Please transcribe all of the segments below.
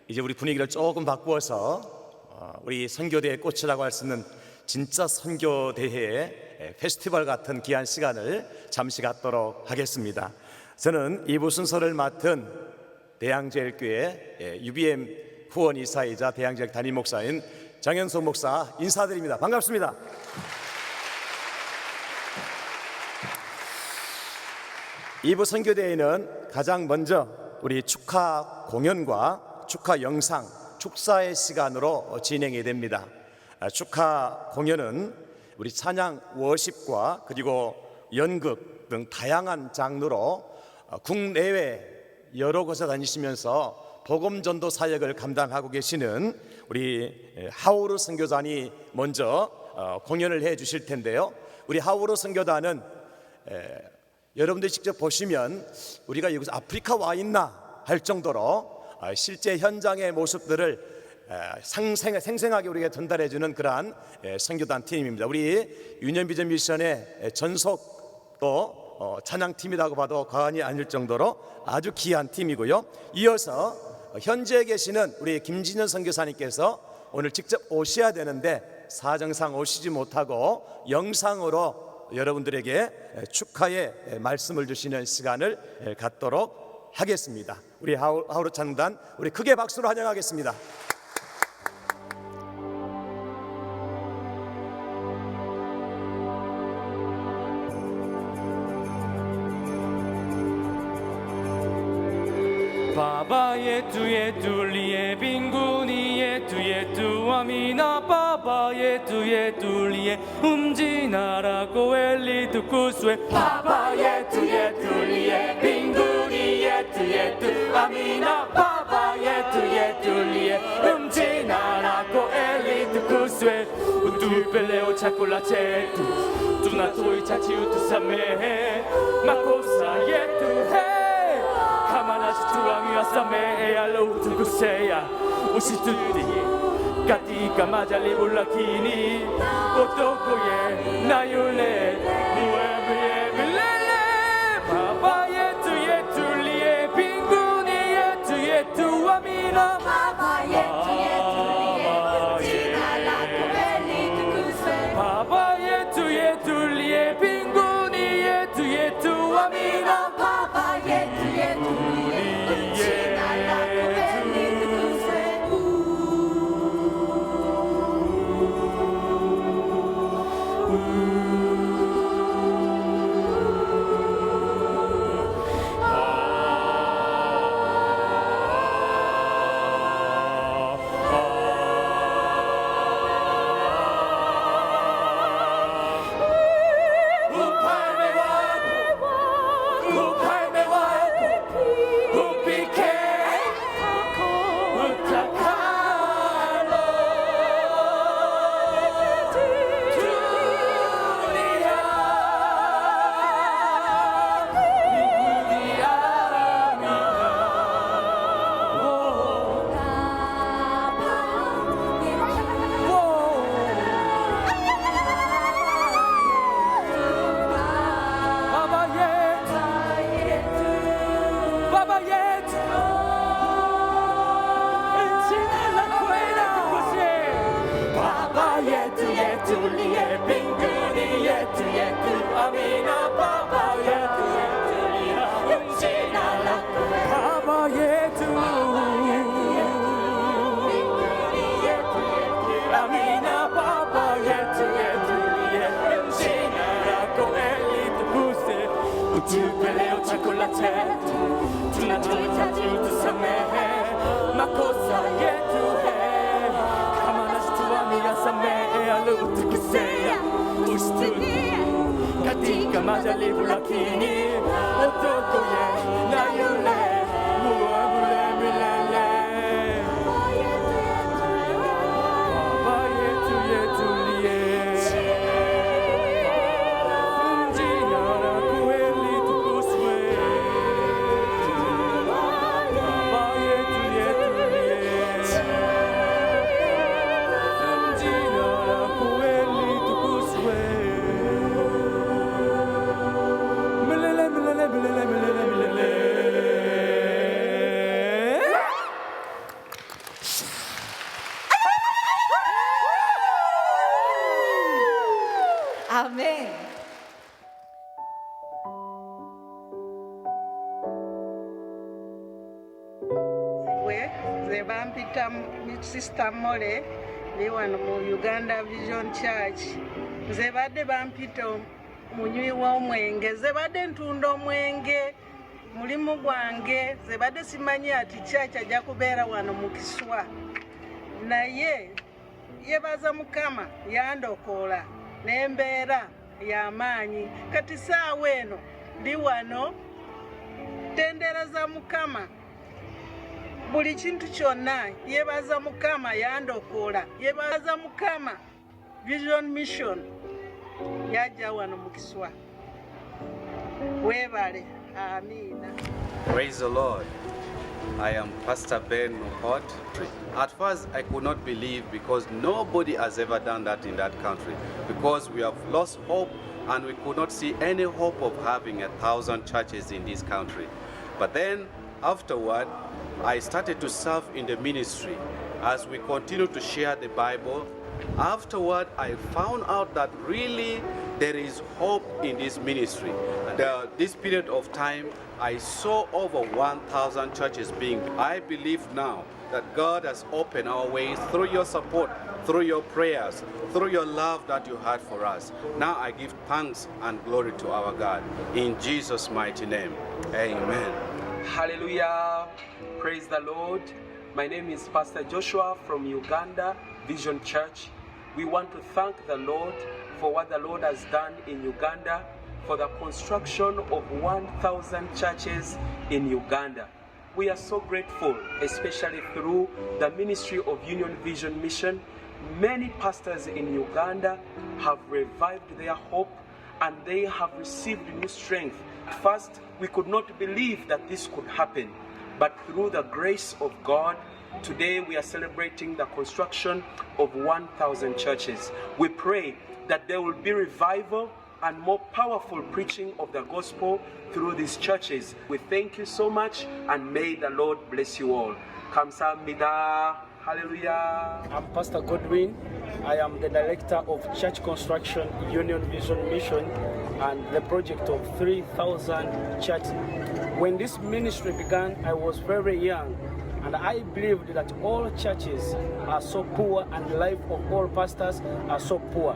이제 우리 분위기를 조금 바꾸어서 우리 선교대의 꽃이라고 할 수 있는 진짜 선교대회의 페스티벌 같은 귀한 시간을 잠시 갖도록 하겠습니다. 저는 이부 순서를 맡은 대양제일교회 UBM 후원이사이자 대양제일 담임 목사인 장현석 목사 인사드립니다. 반갑습니다. 이부 선교대회는 가장 먼저 우리 축하 공연과 축하 영상, 축사의 시간으로 진행이 됩니다. 축하 공연은 우리 찬양 워십과 그리고 연극 등 다양한 장르로 국내외 여러 곳에 다니시면서 복음전도 사역을 감당하고 계시는 우리 하우르 선교단이 먼저 공연을 해 주실 텐데요. 우리 하우르 선교단은 여러분들이 직접 보시면 우리가 여기서 아프리카 와 있나 할 정도로 실제 현장의 모습들을 생생하게 우리에게 전달해주는 그러한 선교단 팀입니다. 우리 유년비전 미션의 전속도 찬양팀이라고 봐도 과언이 아닐 정도로 아주 귀한 팀이고요. 이어서 현지에 계시는 우리 김진현 선교사님께서 오늘 직접 오셔야 되는데 사정상 오시지 못하고 영상으로 여러분들에게 축하의 말씀을 주시는 시간을 갖도록 하겠습니다. 우리 하우르 찬양단 우리 크게 박수로 환영하겠습니다. Baba yetu yetu liye binguni yetu yetu amina Baba yetu yetu liye umjinarago eli tukuswe Baba yetu yetu liye binguni yetu yetu amina Baba yetu yetu liye umjinarago eli tukuswe utupeleo chakula chetu tunatoichachi utusamehe makosa yetu Samehe alo tukusea usituti katika majaribu lakini otoko ye na yule muembe milele Baba yetu yetu liye mbinguni yetu yetu amina Baba yetu yetu liye jina lako litukuzwe Baba yetu yetu liye mbinguni yetu yetu amina Baba yetu yetu Utupeleo chakula chetu tunachohitaji utusamehe makosa yetu kama nasi tuwasamehe aliotukosea usitutie katika majaribu lakini utuokoe na yule muamule milele Baba yetu yetu liye Milele 아멘. we nze bampita Sister Mole ndi wano mu Uganda Vision Church. Nze badde bampita munywi w'omwenge, nze badde ntunda omwenge mulimu gwange, nze badde simanyi ati church ajja kubeera wano mu Kiswa, naye yebaza Mukama yandokoola n'embeera y'amaanyi. Kati saawa eno ndi wano tendereza Mukama buli kintu kyonna, yebaza Mukama yandokoola, yebaza Mukama Vision Mission yajja wano mu Kiswa. Weebale, amiina. Praise the Lord. I am Pastor Ben Nukot. At first, I could not believe because nobody has ever done that in that country. Because we have lost hope and we could not see any hope of having 1,000 churches in this country. But then, afterward, I started to serve in the ministry as we continue to share the Bible. Afterward, I found out that really there is hope in this ministry. This period of time, I saw over 1,000 churches being. I believe now that God has opened our ways through your support, through your prayers, through your love that you had for us. Now I give thanks and glory to our God. In Jesus' mighty name, amen. Hallelujah. Praise the Lord. My name is Pastor Joshua from Uganda Vision Church. We want to thank the Lord for what the Lord has done in Uganda, for the construction of 1,000 churches in Uganda. We are so grateful, especially through the ministry of Union Vision Mission. Many pastors in Uganda have revived their hope and they have received new strength. At first, we could not believe that this could happen, but through the grace of God, today we are celebrating the construction of 1,000 churches. We pray that there will be revival and more powerful preaching of the gospel through these churches. We thank you so much and may the Lord bless you all. Kamsahamnida. Hallelujah. I'm Pastor Godwin. I am the director of church construction Union Vision Mission and the project of 3,000 churches. When this ministry began, I was very young, and I believed that all churches are so poor and the life of all pastors are so poor.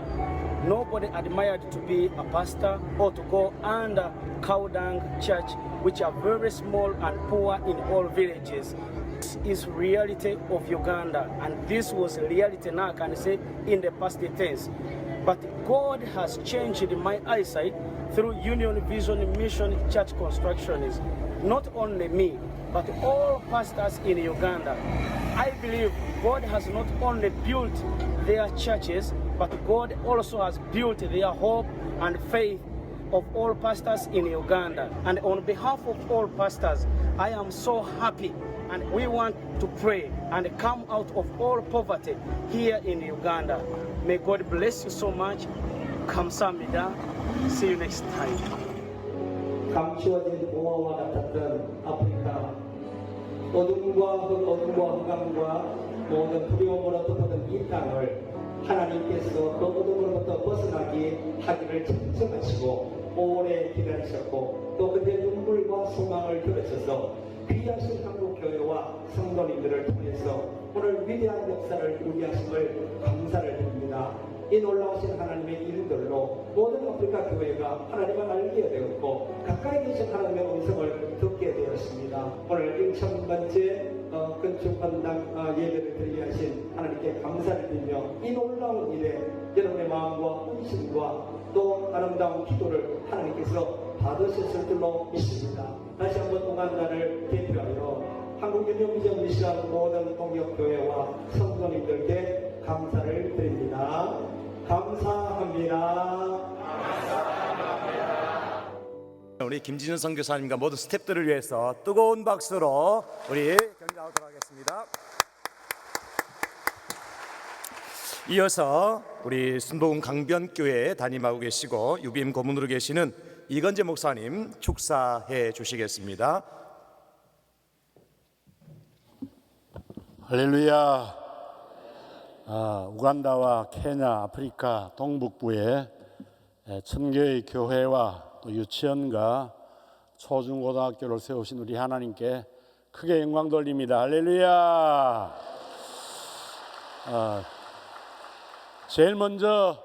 Nobody admired to be a pastor or to go under cow dung church, which are very small and poor in all villages. This is reality of Uganda, and this was reality now, can I say, in the past tense. But God has changed my eyesight through Union Vision Mission Church construction. Is not only me, but all pastors in Uganda. I believe God has not only built their churches, but God also has built their hope and faith of all pastors in Uganda. And on behalf of all pastors, I am so happy, and we want to pray and come out of all poverty here in Uganda. May God bless you so much. 감사합니다. See you next time. 감추어진 공허와 같았던 아프리카, 어둠과 흑암과 모든 두려움으로 덮어든 이 땅을 하나님께서 그 어둠으로부터 벗어나게 하기를 청청하시고 오래 기다리셨고, 또 그때 눈물과 소망을 들으셔서 귀하신 한국교회와 성도님들을 통해서 오늘 위대한 역사를 이루하심을 감사를 드립니다. 이 놀라우신 하나님의 일들로 모든 아프리카 교회가 하나님을 알게 되었고 가까이 계신 하나님의 음성을 듣게 되었습니다. 오늘 1000번째 건축건당 예배를 드리게 하신 하나님께 감사를 드리며, 이 놀라운 일에 여러분의 마음과 헌신과 또 아름다운 기도를 하나님께서 받으셨을 줄로 믿습니다. 다시 한번 우간다를 대표하여 한국유니비전 미션 모든 동역교회와 성도님들께 감사를 드립니다. 감사합니다. 우리 김진현 선교사님과 모든 스태프들을 위해서 뜨거운 박수로 우리 경례하도록 하겠습니다. 이어서 우리 순복음 강변교회에 담임하고 계시고 UBM 고문으로 계시는 이건재 목사님 축사해 주시겠습니다. 할렐루야. 우간다와 케냐, 아프리카 동북부의 천개의 교회와 또 유치원과 초중고등학교를 세우신 우리 하나님께 크게 영광 돌립니다. 할렐루야. 제일 먼저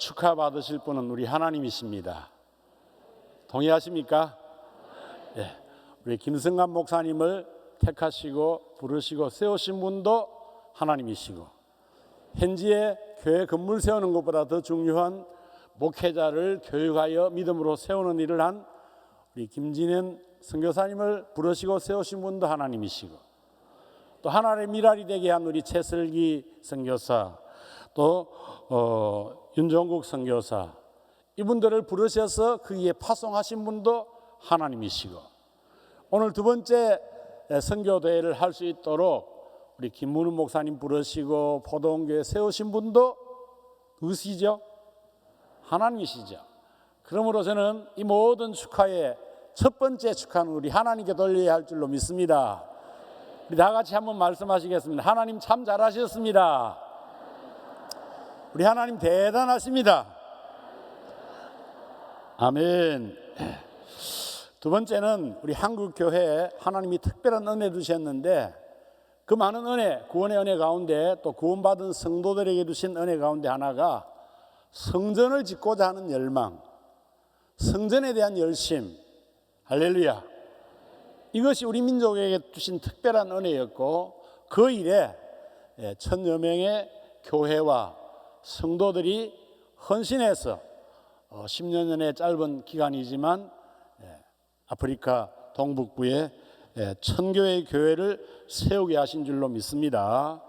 축하받으실 분은 우리 하나님이십니다. 동의하십니까? 예. 우리 김승관 목사님을 택하시고 부르시고 세우신 분도 하나님이시고, 현지에 교회 건물 세우는 것보다 더 중요한 목회자를 교육하여 믿음으로 세우는 일을 한 우리 김진현 선교사님을 부르시고 세우신 분도 하나님이시고, 또 하나님의 미랄이 되게 한 우리 최슬기 선교사, 또 윤종국 선교사, 이분들을 부르셔서 그 위에 파송하신 분도 하나님이시고, 오늘 두 번째 선교대회를 할 수 있도록 우리 김문우 목사님 부르시고 포도원교회 세우신 분도 누구시죠? 하나님이시죠. 그러므로 저는 이 모든 축하의 첫 번째 축하는 우리 하나님께 돌려야 할 줄로 믿습니다. 우리 다 같이 한번 말씀하시겠습니다. 하나님 참 잘하셨습니다. 우리 하나님 대단하십니다. 아멘. 두 번째는 우리 한국 교회에 하나님이 특별한 은혜 주셨는데, 그 많은 은혜, 구원의 은혜 가운데 또 구원받은 성도들에게 주신 은혜 가운데 하나가 성전을 짓고자 하는 열망, 성전에 대한 열심. 할렐루야. 이것이 우리 민족에게 주신 특별한 은혜였고, 그 일에 1000여 명의 교회와 성도들이 헌신해서 10여 년의 짧은 기간이지만 아프리카 동북부에 1000교회의 교회를 세우게 하신 줄로 믿습니다.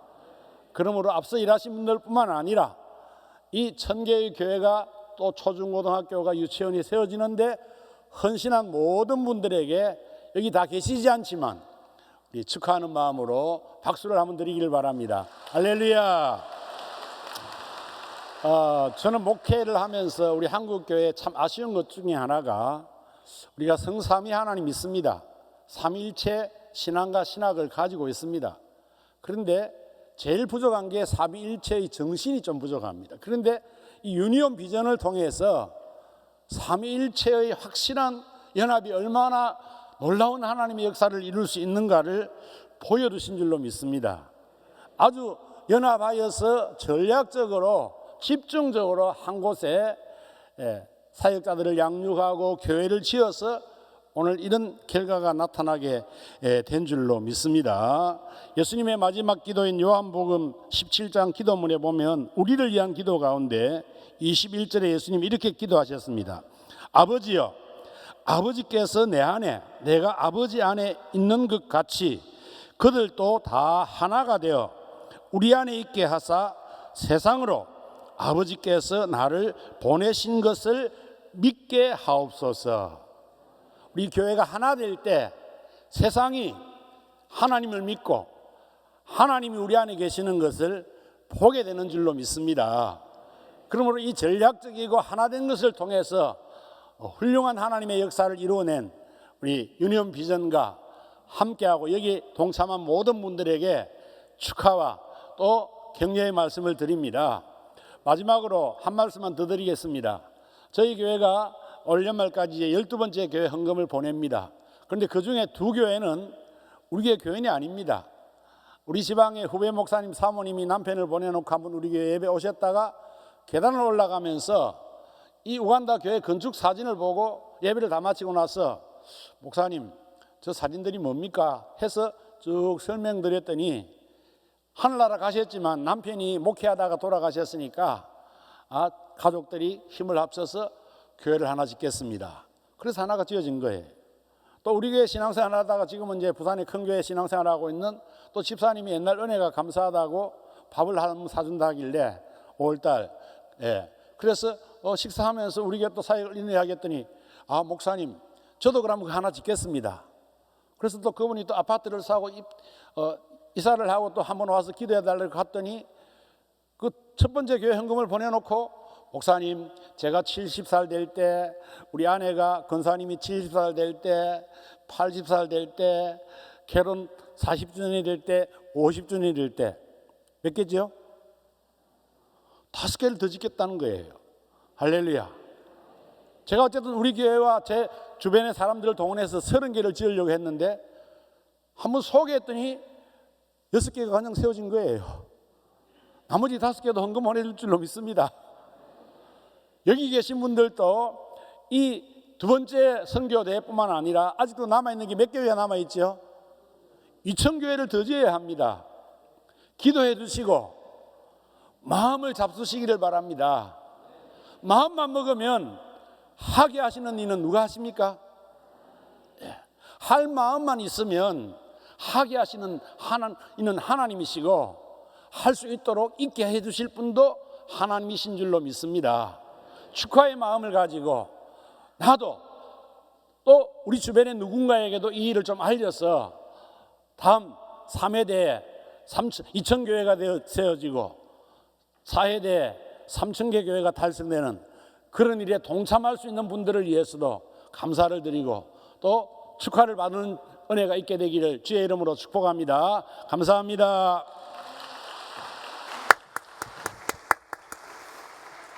그러므로 앞서 일하신 분들뿐만 아니라 이 1000개의 교회가 또 초중고등학교가 유치원이 세워지는데 헌신한 모든 분들에게 여기 다 계시지 않지만 우리 축하하는 마음으로 박수를 한번 드리기를 바랍니다. 할렐루야. 저는 목회를 하면서 우리 한국교회에 참 아쉬운 것 중에 하나가, 우리가 성삼위 하나님 믿습니다. 삼위일체 신앙과 신학을 가지고 있습니다. 그런데 제일 부족한 게 삼위일체의 정신이 좀 부족합니다. 그런데 이 유니온 비전을 통해서 삼위일체의 확실한 연합이 얼마나 놀라운 하나님의 역사를 이룰 수 있는가를 보여주신 줄로 믿습니다. 아주 연합하여서 전략적으로 집중적으로 한 곳에 사역자들을 양육하고 교회를 지어서 오늘 이런 결과가 나타나게 된 줄로 믿습니다. 예수님의 마지막 기도인 요한복음 17장 기도문에 보면 우리를 위한 기도 가운데 21절에 예수님이 이렇게 기도하셨습니다. 아버지여, 아버지께서 내 안에 내가 아버지 안에 있는 것 같이 그들도 다 하나가 되어 우리 안에 있게 하사 세상으로 아버지께서 나를 보내신 것을 믿게 하옵소서. 우리 교회가 하나 될 때 세상이 하나님을 믿고 하나님이 우리 안에 계시는 것을 보게 되는 줄로 믿습니다. 그러므로 이 전략적이고 하나 된 것을 통해서 훌륭한 하나님의 역사를 이루어낸 우리 유니온 비전과 함께하고 여기 동참한 모든 분들에게 축하와 또 격려의 말씀을 드립니다. 마지막으로 한 말씀만 더 드리겠습니다. 저희 교회가 올 연말까지 12번째 교회 헌금을 보냅니다. 그런데 그 중에 2교회는 우리 교회 교인이 아닙니다. 우리 지방의 후배 목사님 사모님이 남편을 보내놓고 한번 우리 교회 예배 오셨다가 계단을 올라가면서 이 우간다 교회 건축 사진을 보고 예배를 다 마치고 나서 목사님 저 사진들이 뭡니까? 해서 쭉 설명드렸더니 하늘나라 가셨지만 남편이 목회하다가 돌아가셨으니까 가족들이 힘을 합쳐서 교회를 하나 짓겠습니다. 그래서 하나가 지어진 거예요. 또 우리 교회 신앙생활 하다가 지금은 이제 부산의 큰 교회 신앙생활 하고 있는 또 집사님이 옛날 은혜가 감사하다고 밥을 한번 사준다 하길래 5월달 그래서 식사하면서 우리 교회 또 사역을 인도하겠더니 목사님 저도 그러면 하나 짓겠습니다. 그래서 또 그분이 또 아파트를 사고 이사를 하고 또 한번 와서 기도해 달라고 갔더니 그 첫 번째 교회 헌금을 보내놓고 목사님 제가 70살 될 때 우리 아내가 권사님이 70살 될 때 80살 될 때 결혼 40주년이 될 때 50주년일 때 몇 개죠? 5개를 더 짓겠다는 거예요. 할렐루야. 제가 어쨌든 우리 교회와 제 주변의 사람들을 동원해서 30개를 지으려고 했는데 한번 소개했더니 6개가 그냥 세워진 거예요. 나머지 5개도 헌금 보내줄 줄로 믿습니다. 여기 계신 분들도 이 두 번째 선교대회뿐만 아니라 아직도 남아있는 게 몇 교회가 남아있죠? 2000교회를 더 지어야 합니다. 기도해 주시고 마음을 잡수시기를 바랍니다. 마음만 먹으면 하게 하시는 이는 누가 하십니까? 할 마음만 있으면 하게 하시는 이는 하나님이시고 할 수 있도록 있게 해 주실 분도 하나님이신 줄로 믿습니다. 축하의 마음을 가지고 나도 또 우리 주변의 누군가에게도 이 일을 좀 알려서 다음 3회대에 2000교회가 세워지고 4회대에 3000개 교회가 달성되는 그런 일에 동참할 수 있는 분들을 위해서도 감사를 드리고 또 축하를 받는 은혜가 있게 되기를 주의 이름으로 축복합니다. 감사합니다.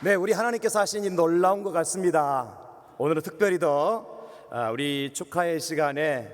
네, 우리 하나님께서 하신 일 놀라운 것 같습니다. 오늘은 특별히 더 우리 축하의 시간에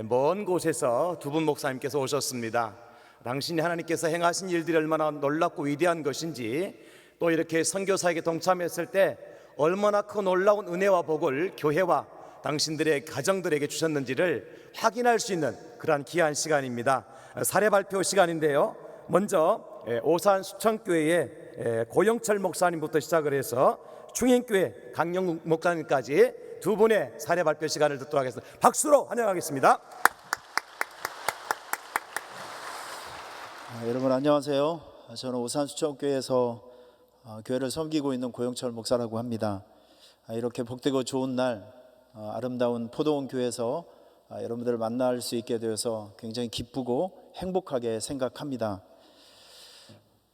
먼 곳에서 두 분 목사님께서 오셨습니다. 당신이 하나님께서 행하신 일들이 얼마나 놀랍고 위대한 것인지 또 이렇게 선교사에게 동참했을 때 얼마나 큰 놀라운 은혜와 복을 교회와 당신들의 가정들에게 주셨는지를 확인할 수 있는 그러한 귀한 시간입니다. 사례 발표 시간인데요. 먼저 오산 수천교회의 고영철 목사님부터 시작을 해서 충행교회 강영국 목사님까지 두 분의 사례 발표 시간을 듣도록 하겠습니다. 박수로 환영하겠습니다. 여러분 안녕하세요. 저는 오산 수천교회에서 교회를 섬기고 있는 고영철 목사라고 합니다. 이렇게 복되고 좋은 날 아름다운 포도원 교회에서 여러분들을 만날 수 있게 되어서 굉장히 기쁘고 행복하게 생각합니다.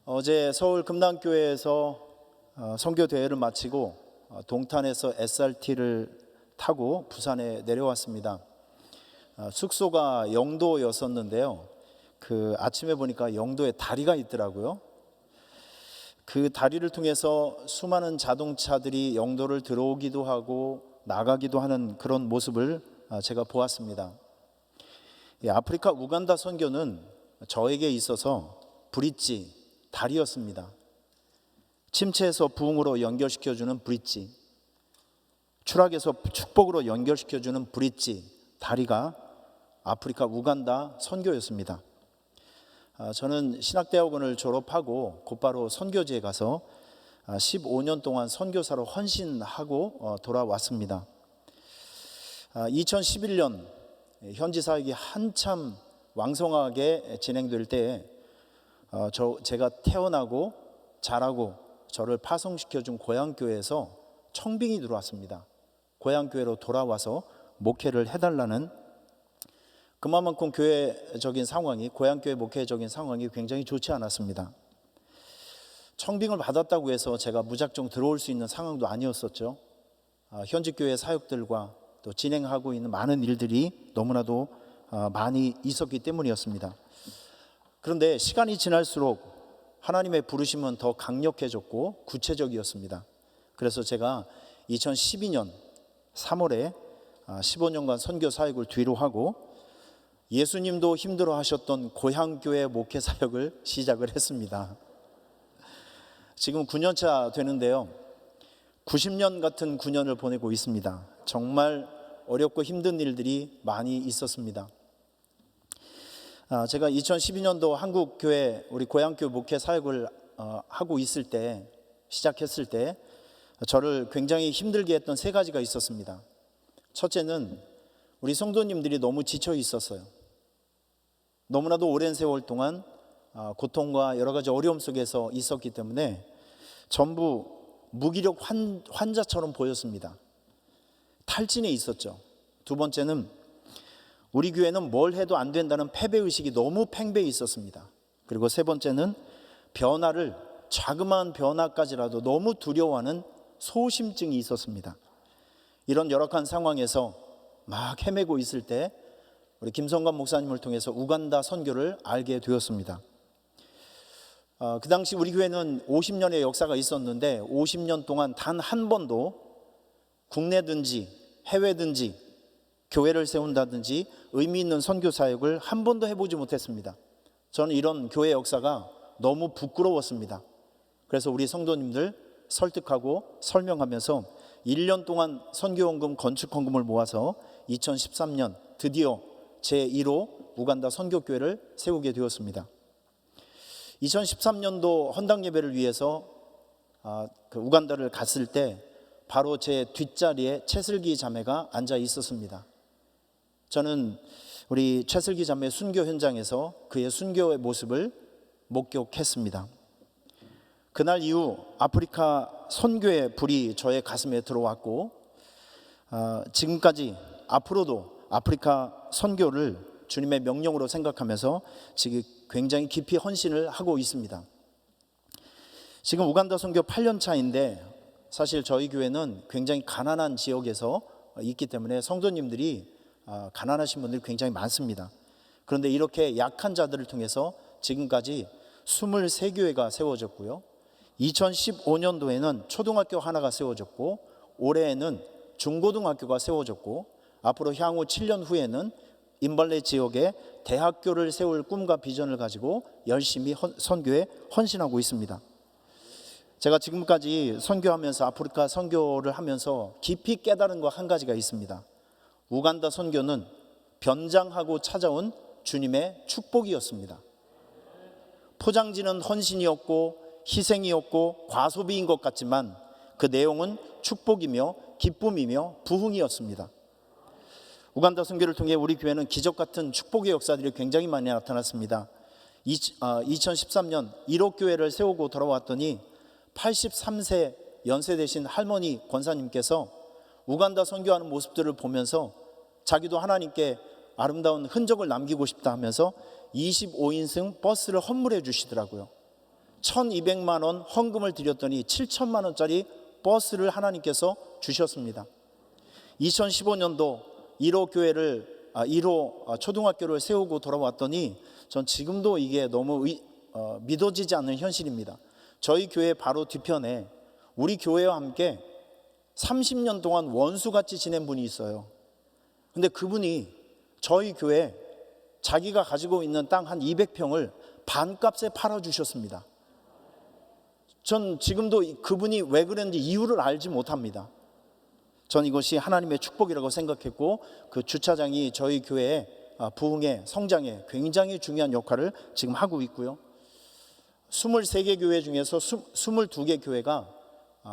어제 서울 금남교회에서 선교 대회를 마치고 동탄에서 SRT를 타고 부산에 내려왔습니다. 숙소가 영도였었는데요. 그 아침에 보니까 영도에 다리가 있더라고요. 그 다리를 통해서 수많은 자동차들이 영도를 들어오기도 하고 나가기도 하는 그런 모습을 제가 보았습니다. 아프리카 우간다 선교는 저에게 있어서 브릿지, 다리였습니다. 침체에서 부흥으로 연결시켜주는 브릿지, 추락에서 축복으로 연결시켜주는 브릿지, 다리가 아프리카 우간다 선교였습니다. 저는 신학대학원을 졸업하고 곧바로 선교지에 가서 15년 동안 선교사로 헌신하고 돌아왔습니다. 2011년 현지 사역이 한참 왕성하게 진행될 때 제가 태어나고 자라고 저를 파송시켜준 고향교회에서 청빙이 들어왔습니다. 고향교회로 돌아와서 목회를 해달라는, 그만큼 교회적인 상황이, 고향교회 목회적인 상황이 굉장히 좋지 않았습니다. 청빙을 받았다고 해서 제가 무작정 들어올 수 있는 상황도 아니었었죠. 현지 교회 사역들과 또 진행하고 있는 많은 일들이 너무나도 많이 있었기 때문이었습니다. 그런데 시간이 지날수록 하나님의 부르심은 더 강력해졌고 구체적이었습니다. 그래서 제가 2012년 3월에 15년간 선교 사역을 뒤로 하고 예수님도 힘들어 하셨던 고향교회 목회 사역을 시작을 했습니다. 지금 9년차 되는데요. 90년 같은 9년을 보내고 있습니다. 정말 어렵고 힘든 일들이 많이 있었습니다. 제가 2012년도 한국교회 우리 고향교회 목회 사역을 하고 있을 때, 시작했을 때 저를 굉장히 힘들게 했던 세 가지가 있었습니다. 첫째는 우리 성도님들이 너무 지쳐 있었어요. 너무나도 오랜 세월 동안 고통과 여러 가지 어려움 속에서 있었기 때문에 전부 무기력 환자처럼 보였습니다. 탈진에 있었죠. 두 번째는 우리 교회는 뭘 해도 안 된다는 패배의식이 너무 팽배해 있었습니다. 그리고 세 번째는 변화를, 자그마한 변화까지라도 너무 두려워하는 소심증이 있었습니다. 이런 열악한 상황에서 막 헤매고 있을 때 우리 김성관 목사님을 통해서 우간다 선교를 알게 되었습니다. 그 당시 우리 교회는 50년의 역사가 있었는데 50년 동안 단 한 번도 국내든지 해외든지 교회를 세운다든지 의미 있는 선교 사역을 한 번도 해보지 못했습니다. 저는 이런 교회 역사가 너무 부끄러웠습니다. 그래서 우리 성도님들 설득하고 설명하면서 1년 동안 선교원금, 건축헌금을 모아서 2013년 드디어 제1호 우간다 선교교회를 세우게 되었습니다. 2013년도 헌당 예배를 위해서 그 우간다를 갔을 때 바로 제 뒷자리에 최슬기 자매가 앉아 있었습니다. 저는 우리 최슬기 자매 순교 현장에서 그의 순교의 모습을 목격했습니다. 그날 이후 아프리카 선교의 불이 저의 가슴에 들어왔고 지금까지 앞으로도 아프리카 선교를 주님의 명령으로 생각하면서 지금 굉장히 깊이 헌신을 하고 있습니다. 지금 우간다 선교 8년 차인데 사실 저희 교회는 굉장히 가난한 지역에서 있기 때문에 성도님들이 가난하신 분들이 굉장히 많습니다. 그런데 이렇게 약한 자들을 통해서 지금까지 23교회가 세워졌고요. 2015년도에는 초등학교 하나가 세워졌고 올해에는 중고등학교가 세워졌고 앞으로 향후 7년 후에는 임발레 지역에 대학교를 세울 꿈과 비전을 가지고 열심히 선교에 헌신하고 있습니다. 제가 지금까지 선교하면서 아프리카 선교를 하면서 깊이 깨달은 거 한 가지가 있습니다. 우간다 선교는 변장하고 찾아온 주님의 축복이었습니다. 포장지는 헌신이었고 희생이었고 과소비인 것 같지만 그 내용은 축복이며 기쁨이며 부흥이었습니다. 우간다 선교를 통해 우리 교회는 기적 같은 축복의 역사들이 굉장히 많이 나타났습니다. 2013년 1호 교회를 세우고 돌아왔더니 83세 연세 되신 할머니 권사님께서 우간다 선교하는 모습들을 보면서 자기도 하나님께 아름다운 흔적을 남기고 싶다 하면서 25인승 버스를 헌물해 주시더라고요. 1200만 원 헌금을 드렸더니 7천만 원짜리 버스를 하나님께서 주셨습니다. 2015년도 1호 초등학교를 세우고 돌아왔더니 전 지금도 이게 너무 믿어지지 않는 현실입니다. 저희 교회 바로 뒤편에 우리 교회와 함께 30년 동안 원수같이 지낸 분이 있어요. 근데 그분이 저희 교회 자기가 가지고 있는 땅 한 200평을 반값에 팔아주셨습니다. 전 지금도 그분이 왜 그랬는지 이유를 알지 못합니다. 전 이것이 하나님의 축복이라고 생각했고 그 주차장이 저희 교회의 부흥에 성장에 굉장히 중요한 역할을 지금 하고 있고요. 23개 교회 중에서 22개 교회가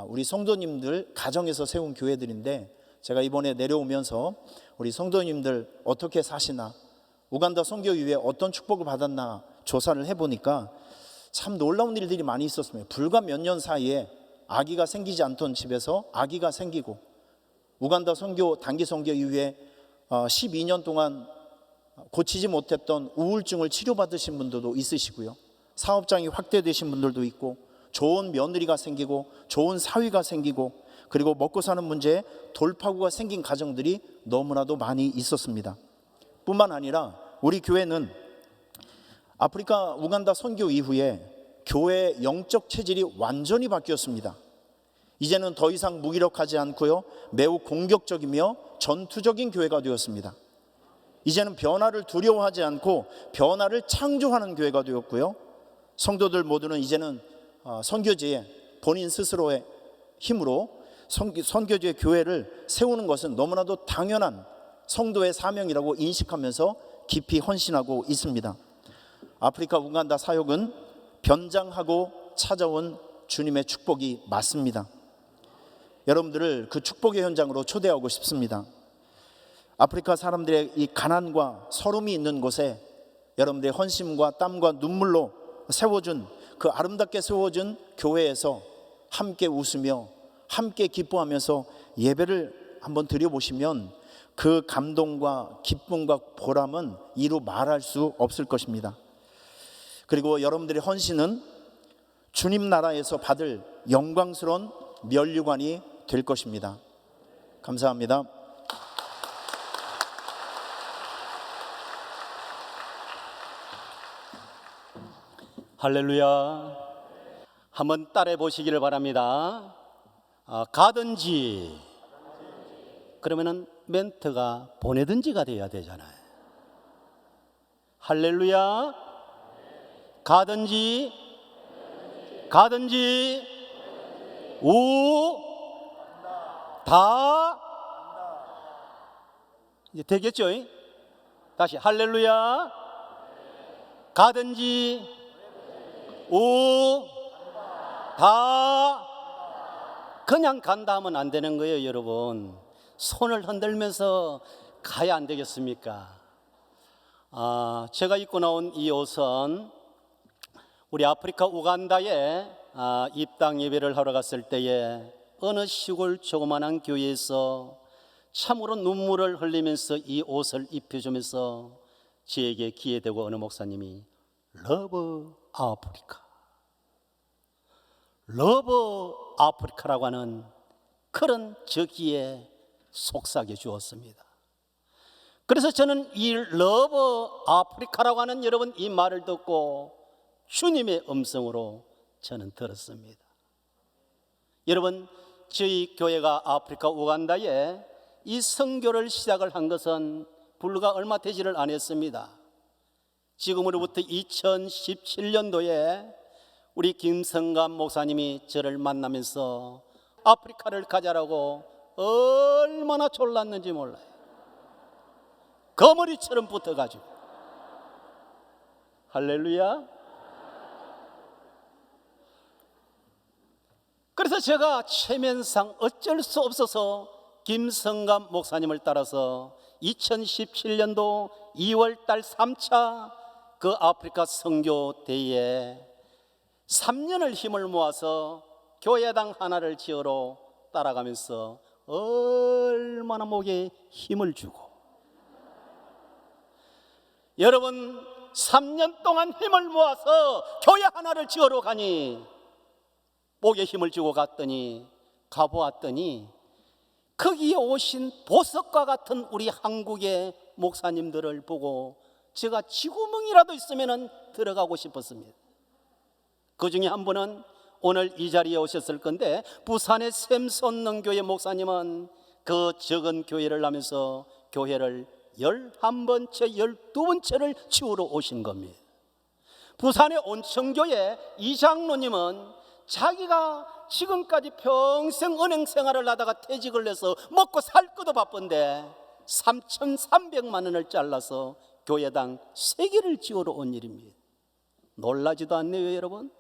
우리 성도님들 가정에서 세운 교회들인데 제가 이번에 내려오면서 우리 성도님들 어떻게 사시나 우간다 선교 이후에 어떤 축복을 받았나 조사를 해보니까 참 놀라운 일들이 많이 있었습니다. 불과 몇 년 사이에 아기가 생기지 않던 집에서 아기가 생기고 우간다 선교 단기 선교 이후에 12년 동안 고치지 못했던 우울증을 치료받으신 분들도 있으시고요. 사업장이 확대되신 분들도 있고 좋은 며느리가 생기고 좋은 사위가 생기고 그리고 먹고 사는 문제에 돌파구가 생긴 가정들이 너무나도 많이 있었습니다. 뿐만 아니라 우리 교회는 아프리카 우간다 선교 이후에 교회의 영적 체질이 완전히 바뀌었습니다. 이제는 더 이상 무기력하지 않고요, 매우 공격적이며 전투적인 교회가 되었습니다. 이제는 변화를 두려워하지 않고 변화를 창조하는 교회가 되었고요, 성도들 모두는 이제는 선교지에 본인 스스로의 힘으로 선교지의 교회를 세우는 것은 너무나도 당연한 성도의 사명이라고 인식하면서 깊이 헌신하고 있습니다. 아프리카 우간다 사역은 변장하고 찾아온 주님의 축복이 맞습니다. 여러분들을 그 축복의 현장으로 초대하고 싶습니다. 아프리카 사람들의 이 가난과 서름이 있는 곳에 여러분들의 헌신과 땀과 눈물로 세워준 그 아름답게 세워준 교회에서 함께 웃으며 함께 기뻐하면서 예배를 한번 드려보시면 그 감동과 기쁨과 보람은 이루 말할 수 없을 것입니다. 그리고 여러분들의 헌신은 주님 나라에서 받을 영광스러운 면류관이 될 것입니다. 감사합니다. 할렐루야. 한번 따라해 보시기를 바랍니다. 가든지 그러면은 멘트가 보내든지가 돼야 되잖아요. 할렐루야. 가든지 다 이제 되겠죠? 다시 할렐루야. 가든지 다 그냥 간다 하면 안 되는 거예요, 여러분. 손을 흔들면서 가야 안 되겠습니까? 제가 입고 나온 이 옷은 우리 아프리카 우간다에 입당 예배를 하러 갔을 때에 어느 시골 조그만한 교회에서 참으로 눈물을 흘리면서 이 옷을 입혀주면서 저에게 귀에 대고 어느 목사님이 러브 아프리카, 러브 아프리카라고 하는 그런 저 귀에 속삭여 주었습니다. 그래서 저는 이 러브 아프리카라고 하는 여러분 이 말을 듣고 주님의 음성으로 저는 들었습니다. 여러분, 저희 교회가 아프리카 우간다에 이 선교를 시작을 한 것은 불과 얼마 되지를 않았습니다. 지금으로부터 2017년도에 우리 김성감 목사님이 저를 만나면서 아프리카를 가자라고 얼마나 졸랐는지 몰라요. 거머리처럼 붙어가지고. 할렐루야. 그래서 제가 체면상 어쩔 수 없어서 김성감 목사님을 따라서 2017년도 2월 달 3차 그 아프리카 선교 대회에 3년을 힘을 모아서 교회당 하나를 지으러 따라가면서 얼마나 목에 힘을 주고, 여러분 3년 동안 힘을 모아서 교회 하나를 지으러 가니 목에 힘을 주고 가보았더니 거기에 오신 보석과 같은 우리 한국의 목사님들을 보고 제가 쥐구멍이라도 있으면 들어가고 싶었습니다. 그 중에 한 분은 오늘 이 자리에 오셨을 건데, 부산의 샘솟는 목사님은 그 적은 교회를 하면서 교회를 11번째, 12번째를 지으러 오신 겁니다. 부산의 온천교회 이장로님은 자기가 지금까지 평생 은행 생활을 하다가 퇴직을 해서 먹고 살 것도 바쁜데 3,300만 원을 잘라서 교회당 3개를 지으러 온 일입니다. 놀라지도 않네요, 여러분.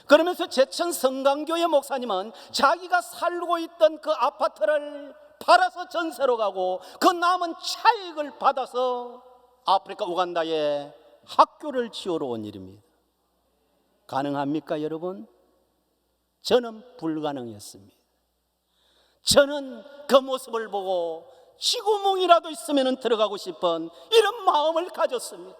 그러면서 제천 성강교회 목사님은 자기가 살고 있던 그 아파트를 팔아서 전세로 가고 그 남은 차익을 받아서 아프리카 우간다에 학교를 지으러 온 일입니다. 가능합니까, 여러분? 저는 불가능했습니다. 저는 그 모습을 보고 쥐구멍이라도 있으면 들어가고 싶은 이런 마음을 가졌습니다.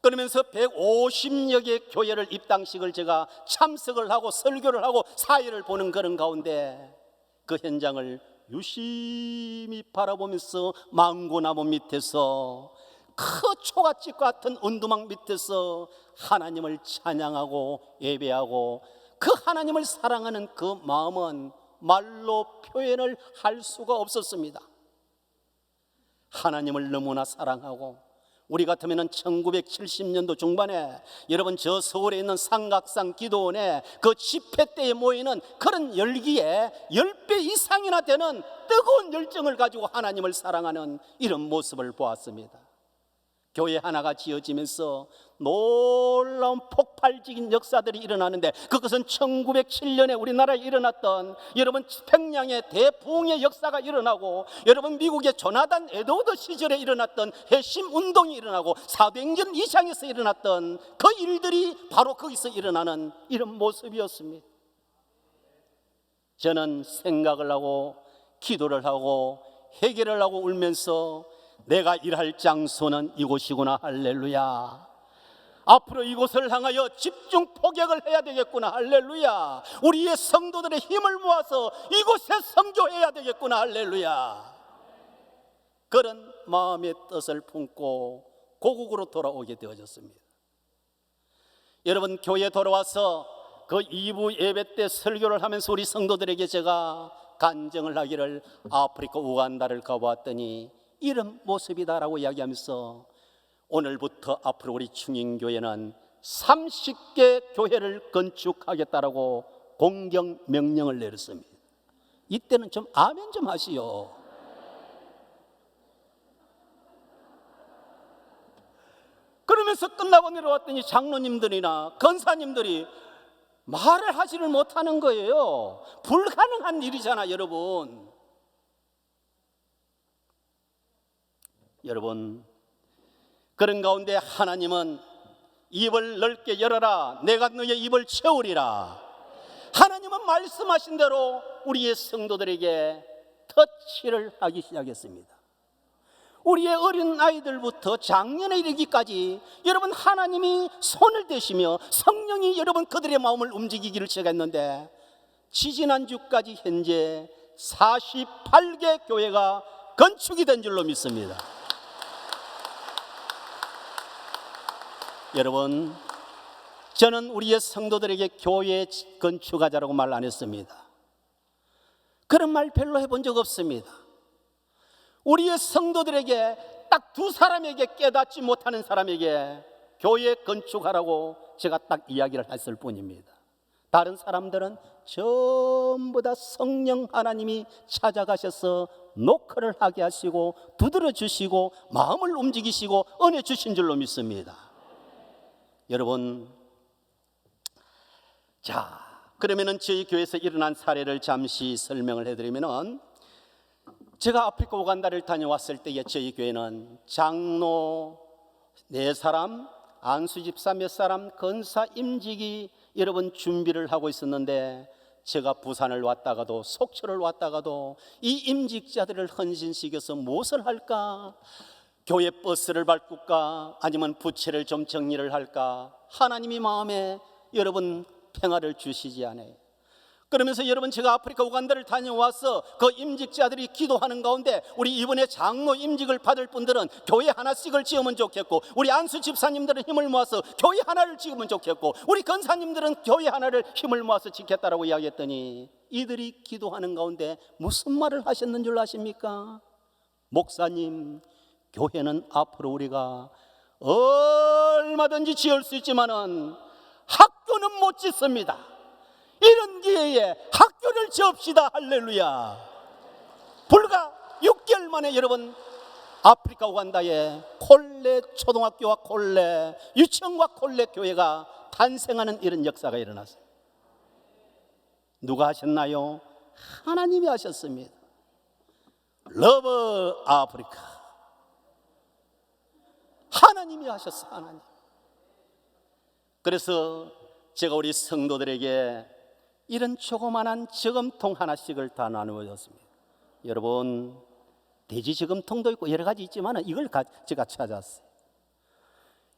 그러면서 150여 개 교회를 입당식을 제가 참석을 하고 설교를 하고 사회를 보는 그런 가운데 그 현장을 유심히 바라보면서 망고나무 밑에서 그 초가집 같은 은두막 밑에서 하나님을 찬양하고 예배하고 그 하나님을 사랑하는 그 마음은 말로 표현을 할 수가 없었습니다. 하나님을 너무나 사랑하고, 우리 같으면 1970년도 중반에 여러분 저 서울에 있는 삼각산 기도원에 그 집회 때에 모이는 그런 열기에 10배 이상이나 되는 뜨거운 열정을 가지고 하나님을 사랑하는 이런 모습을 보았습니다. 교회 하나가 지어지면서 놀라운 폭발적인 역사들이 일어나는데, 그것은 1907년에 우리나라에 일어났던 여러분 평양의 대부흥의 역사가 일어나고, 여러분 미국의 조나단 에드워드 시절에 일어났던 해심 운동이 일어나고, 사도행전 2장에서 일어났던 그 일들이 바로 거기서 일어나는 이런 모습이었습니다. 저는 생각을 하고 기도를 하고 회개를 하고 울면서 내가 일할 장소는 이곳이구나, 할렐루야. 앞으로 이곳을 향하여 집중 포격을 해야 되겠구나, 할렐루야. 우리의 성도들의 힘을 모아서 이곳에 선교해야 되겠구나, 할렐루야. 그런 마음의 뜻을 품고 고국으로 돌아오게 되어졌습니다. 여러분 교회 돌아와서 그 2부 예배 때 설교를 하면서 우리 성도들에게 제가 간증을 하기를 아프리카 우간다를 가보았더니 이런 모습이다라고 이야기하면서 오늘부터 앞으로 우리 충인교회는 30개 교회를 건축하겠다라고 공경 명령을 내렸습니다. 이때는 좀 아멘 좀 하시오. 그러면서 끝나고 내려왔더니 장로님들이나 권사님들이 말을 하지를 못하는 거예요. 불가능한 일이잖아, 여러분. 여러분, 그런 가운데 하나님은 입을 넓게 열어라, 내가 너의 입을 채우리라. 하나님은 말씀하신 대로 우리의 성도들에게 터치를 하기 시작했습니다. 우리의 어린 아이들부터 장년에 이르기까지 여러분 하나님이 손을 대시며 성령이 여러분 그들의 마음을 움직이기를 시작했는데 지지난주까지 현재 48개 교회가 건축이 된 줄로 믿습니다. 여러분, 저는 우리의 성도들에게 교회 건축하자라고 말 안 했습니다. 그런 말 별로 해본 적 없습니다. 우리의 성도들에게 딱 두 사람에게 깨닫지 못하는 사람에게 교회 건축하라고 제가 딱 이야기를 했을 뿐입니다. 다른 사람들은 전부 다 성령 하나님이 찾아가셔서 노크를 하게 하시고 두드려 주시고 마음을 움직이시고 은혜 주신 줄로 믿습니다. 여러분, 자, 그러면은 저희 교회에서 일어난 사례를 잠시 설명을 해드리면은, 제가 아프리카 우간다를 다녀왔을 때에 저희 교회는 장로 4사람, 안수집사 몇 사람, 권사 임직이 여러분 준비를 하고 있었는데, 제가 부산을 왔다가도 속초를 왔다가도 이 임직자들을 헌신시켜서 무엇을 할까? 교회 버스를 바꿀까? 아니면 부채를 좀 정리를 할까? 하나님이 마음에 여러분 평화를 주시지 않아요. 그러면서 여러분 제가 아프리카 우간다를 다녀와서 그 임직자들이 기도하는 가운데 우리 이번에 장로 임직을 받을 분들은 교회 하나씩을 지으면 좋겠고, 우리 안수 집사님들은 힘을 모아서 교회 하나를 지으면 좋겠고, 우리 권사님들은 교회 하나를 힘을 모아서 지켰다라고 이야기했더니 이들이 기도하는 가운데 무슨 말을 하셨는 줄 아십니까? 목사님, 교회는 앞으로 우리가 얼마든지 지을 수 있지만은 학교는 못 짓습니다. 이런 기회에 학교를 지읍시다. 할렐루야. 불과 6개월 만에 여러분 아프리카 우간다에 콜레 초등학교와 콜레 유치원과 콜레 교회가 탄생하는 이런 역사가 일어났어요. 누가 하셨나요? 하나님이 하셨습니다. 러브 아프리카. 하나님이 하셨어. 하나님. 그래서 제가 우리 성도들에게 이런 조그만한 저금통 하나씩을 다 나누어 줬습니다. 여러분, 돼지 저금통도 있고 여러 가지 있지만 이걸 제가 찾았어요.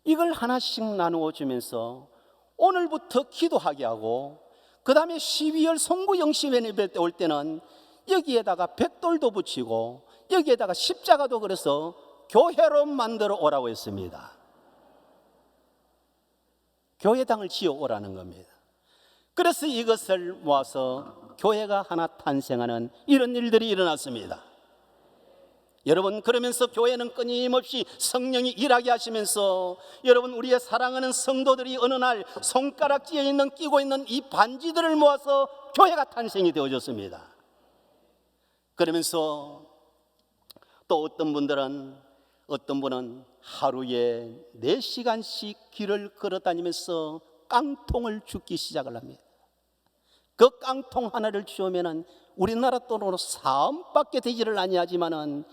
이걸 하나씩 나누어 주면서 오늘부터 기도하게 하고, 그 다음에 12월 송구 영시회 예배 때 올 때는 여기에다가 백돌도 붙이고 여기에다가 십자가도 그래서 교회로 만들어 오라고 했습니다. 교회당을 지어 오라는 겁니다. 그래서 이것을 모아서 교회가 하나 탄생하는 이런 일들이 일어났습니다. 여러분, 그러면서 교회는 끊임없이 성령이 일하게 하시면서 여러분 우리의 사랑하는 성도들이 어느 날 손가락지에 있는 끼고 있는 이 반지들을 모아서 교회가 탄생이 되어졌습니다. 그러면서 또 어떤 분은 하루에 4시간씩 길을 걸어 다니면서 깡통을 줍기 시작을 합니다. 그 깡통 하나를 주우면은 우리나라 돈으로 4원밖에 되지를 아니하지만은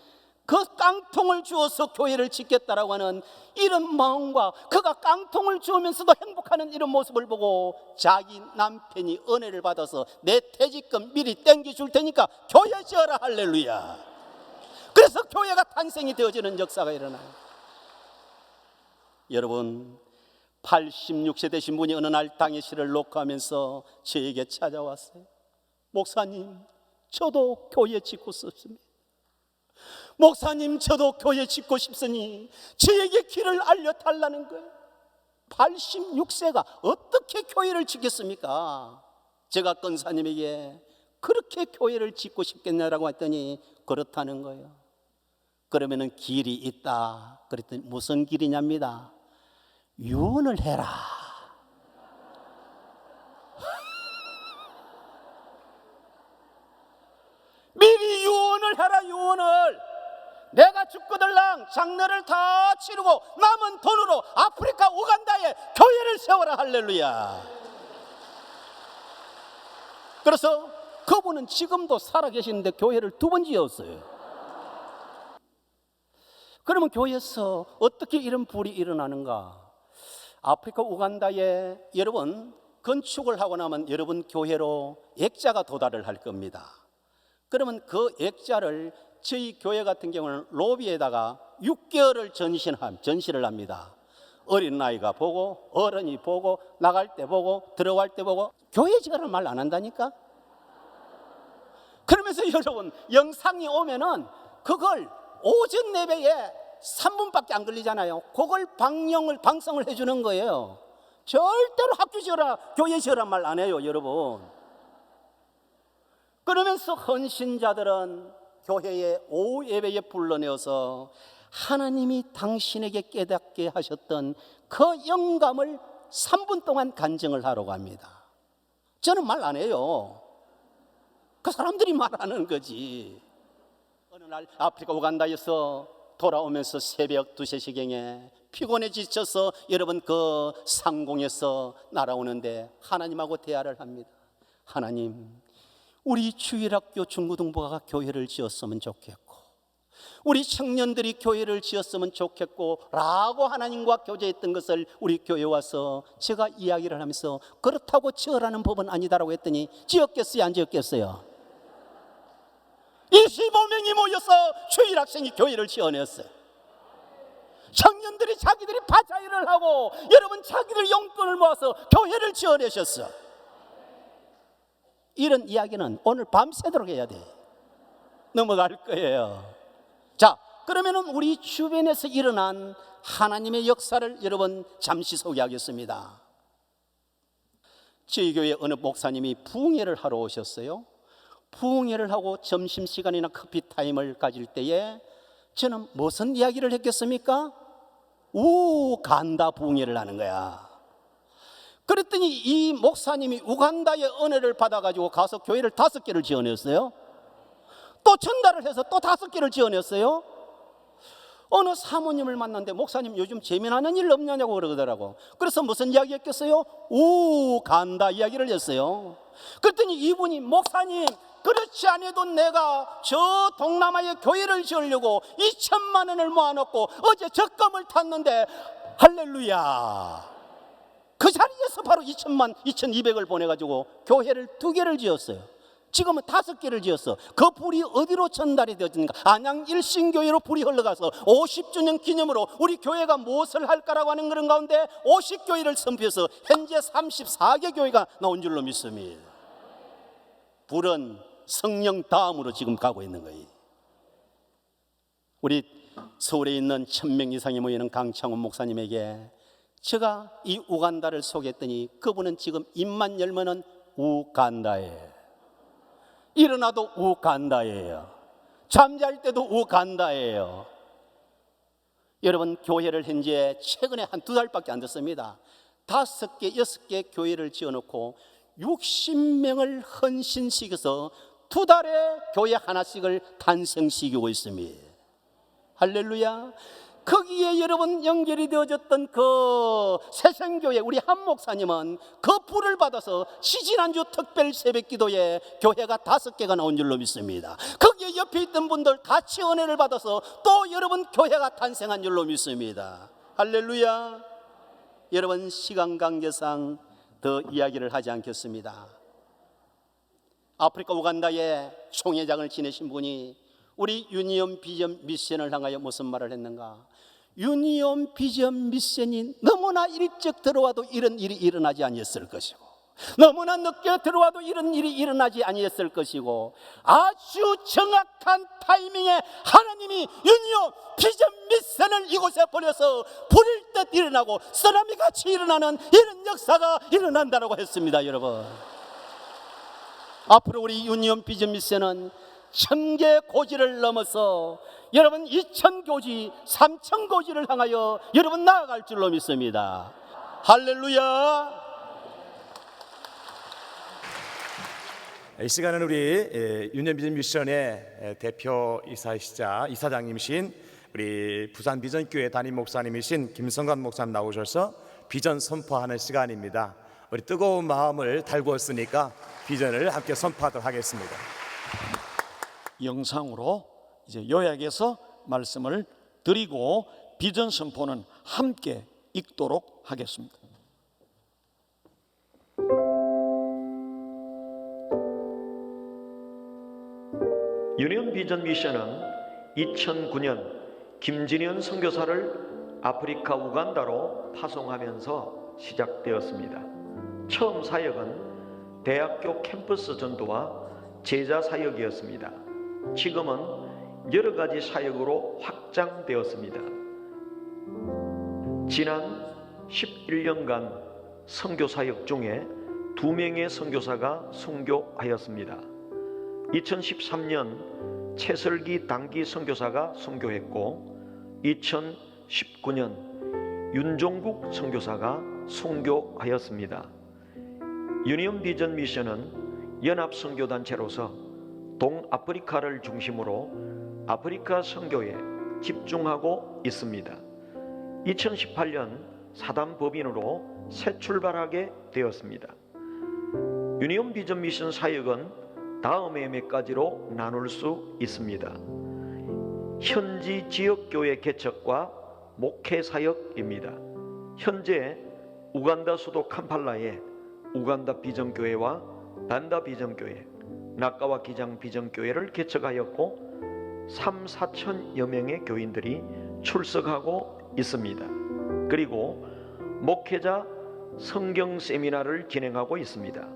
그 깡통을 주어서 교회를 짓겠다라고 하는 이런 마음과 그가 깡통을 주우면서도 행복하는 이런 모습을 보고 자기 남편이 은혜를 받아서 내 퇴직금 미리 땡겨줄 테니까 교회 지어라. 할렐루야. 그래서 교회가 탄생이 되어지는 역사가 일어나요. 여러분, 86세 되신 분이 어느 날 당회실을 녹화하면서 저에게 찾아왔어요. 목사님, 저도 교회 짓고 싶습니다. 목사님, 저도 교회 짓고 싶으니 저에게 길을 알려달라는 거예요. 86세가 어떻게 교회를 짓겠습니까? 제가 권사님에게 그렇게 교회를 짓고 싶겠냐라고 했더니 그렇다는 거예요. 그러면은 길이 있다. 그랬더니 무슨 길이냐입니다. 유언을 해라. 미리 유언을 해라. 유언을. 내가 죽고들랑 장례를 다 치르고 남은 돈으로 아프리카 우간다에 교회를 세워라. 할렐루야. 그래서 그분은 지금도 살아계시는데 교회를 2번 지었어요. 그러면 교회에서 어떻게 이런 불이 일어나는가? 아프리카 우간다에 여러분 건축을 하고 나면 여러분 교회로 액자가 도달을 할 겁니다. 그러면 그 액자를 저희 교회 같은 경우는 로비에다가 6개월을 전시를 합니다. 어린 아이가 보고 어른이 보고 나갈 때 보고 들어갈 때 보고 교회 지가라는 말 안 한다니까. 그러면서 여러분 영상이 오면은 그걸 오전 예배에 3분밖에 안 걸리잖아요. 그걸 방송을 해주는 거예요. 절대로 학교 지어라 교회 지어라 말 안 해요 여러분. 그러면서 헌신자들은 교회의 오후 예배에 불러내어서 하나님이 당신에게 깨닫게 하셨던 그 영감을 3분 동안 간증을 하러 갑니다. 저는 말 안 해요. 그 사람들이 말하는 거지. 어느 날 아프리카 우간다에서 돌아오면서 새벽 2-3시경에 피곤해 지쳐서 여러분 그 상공에서 날아오는데 하나님하고 대화를 합니다. 하나님, 우리 주일학교 중고등부가 교회를 지었으면 좋겠고 우리 청년들이 교회를 지었으면 좋겠고 라고 하나님과 교제했던 것을 우리 교회에 와서 제가 이야기를 하면서 그렇다고 지으라는 법은 아니다라고 했더니 지었겠어요 안 지었겠어요? 25명이 모여서 주일학생이 교회를 지어냈어요. 청년들이 자기들이 바자회를 하고 여러분 자기들 용돈을 모아서 교회를 지어내셨어. 이런 이야기는 오늘 밤새도록 해야 돼. 넘어갈 거예요. 자, 그러면은 우리 주변에서 일어난 하나님의 역사를 여러분 잠시 소개하겠습니다. 저희 교회 어느 목사님이 부흥회를 하러 오셨어요. 부흥회를 하고 점심시간이나 커피타임을 가질 때에 저는 무슨 이야기를 했겠습니까? 우간다 부흥회를 하는 거야. 그랬더니 이 목사님이 우간다의 은혜를 받아가지고 가서 교회를 5개를 지어냈어요. 또 전달을 해서 또 5개를 지어냈어요. 어느 사모님을 만났는데 목사님 요즘 재미나는 일 없냐고 그러더라고. 그래서 무슨 이야기 했겠어요? 우간다 이야기를 했어요. 그랬더니 이분이 목사님 그렇지 않아도 내가 저 동남아에 교회를 지으려고 2천만 원을 모아놓고 어제 적금을 탔는데 할렐루야. 그 자리에서 바로 2,200을 보내가지고 교회를 2개를 지었어요. 지금은 5개를 지었어. 그 불이 어디로 전달이 되어지는가? 안양 일신교회로 불이 흘러가서 50주년 기념으로 우리 교회가 무엇을 할까라고 하는 그런 가운데 50교회를 선포해서 현재 34개 교회가 나온 줄로 믿습니다. 불은 성령 다음으로 지금 가고 있는 거예요. 우리 서울에 있는 1,000명 이상이 모이는 강창훈 목사님에게 제가 이 우간다를 소개했더니 그분은 지금 입만 열면은 우간다에 일어나도 우간다예요. 잠잘 때도 우간다예요. 여러분 교회를 현재 최근에 한 2달밖에 안 됐습니다. 5개, 6개 교회를 지어놓고 60명을 헌신시켜서 2달에 교회 하나씩을 탄생시키고 있습니다. 할렐루야. 거기에 여러분 연결이 되어졌던 그 새생교회 우리 한 목사님은 그 불을 받아서 지지난주 특별 새벽기도에 교회가 5개가 나온 줄로 믿습니다. 거기에 옆에 있던 분들 같이 은혜를 받아서 또 여러분 교회가 탄생한 줄로 믿습니다. 할렐루야. 여러분 시간 관계상 더 이야기를 하지 않겠습니다. 아프리카 우간다에 총회장을 지내신 분이 우리 유니온 비전 미션을 향하여 무슨 말을 했는가? 유니온 비전 미션이 너무나 일찍 들어와도 이런 일이 일어나지 않았을 것이고 너무나 늦게 들어와도 이런 일이 일어나지 아니했을 것이고, 아주 정확한 타이밍에 하나님이 윤희요 비전 미션을 이곳에 보내서 불일 듯 일어나고 쓰나미 같이 일어나는 이런 역사가 일어난다고 했습니다. 여러분, 앞으로 우리 윤희요 비전 미션은 1000개 고지를 넘어서 여러분 2000고지, 3000고지를 향하여 여러분 나아갈 줄로 믿습니다. 할렐루야. 이 시간은 우리 유년 비전 미션의 대표 이사장님이신 우리 부산 비전교회 담임 목사님이신 김성관 목사님 나오셔서 비전 선포하는 시간입니다. 우리 뜨거운 마음을 달구었으니까 비전을 함께 선포하도록 하겠습니다. 영상으로 이제 요약해서 말씀을 드리고 비전 선포는 함께 읽도록 하겠습니다. 유년 비전 미션은 2009년 김진현 선교사를 아프리카 우간다로 파송하면서 시작되었습니다. 처음 사역은 대학교 캠퍼스 전도와 제자 사역이었습니다. 지금은 여러 가지 사역으로 확장되었습니다. 지난 11년간 선교 사역 중에 2명의 선교사가 순교하였습니다. 2013년 최설기 단기 선교사가 순교했고 2019년 윤종국 선교사가 순교하였습니다. 유니온 비전 미션은 연합선교단체로서 동아프리카를 중심으로 아프리카 선교에 집중하고 있습니다. 2018년 사단 법인으로 새 출발하게 되었습니다. 유니온 비전 미션 사역은 다음의 몇 가지로 나눌 수 있습니다. 현지 지역교회 개척과 목회 사역입니다. 현재 우간다 수도 캄팔라에 우간다 비전교회와 단다 비전교회, 나카와 기장 비전교회를 개척하였고 3,4천여 명의 교인들이 출석하고 있습니다. 그리고 목회자 성경 세미나를 진행하고 있습니다.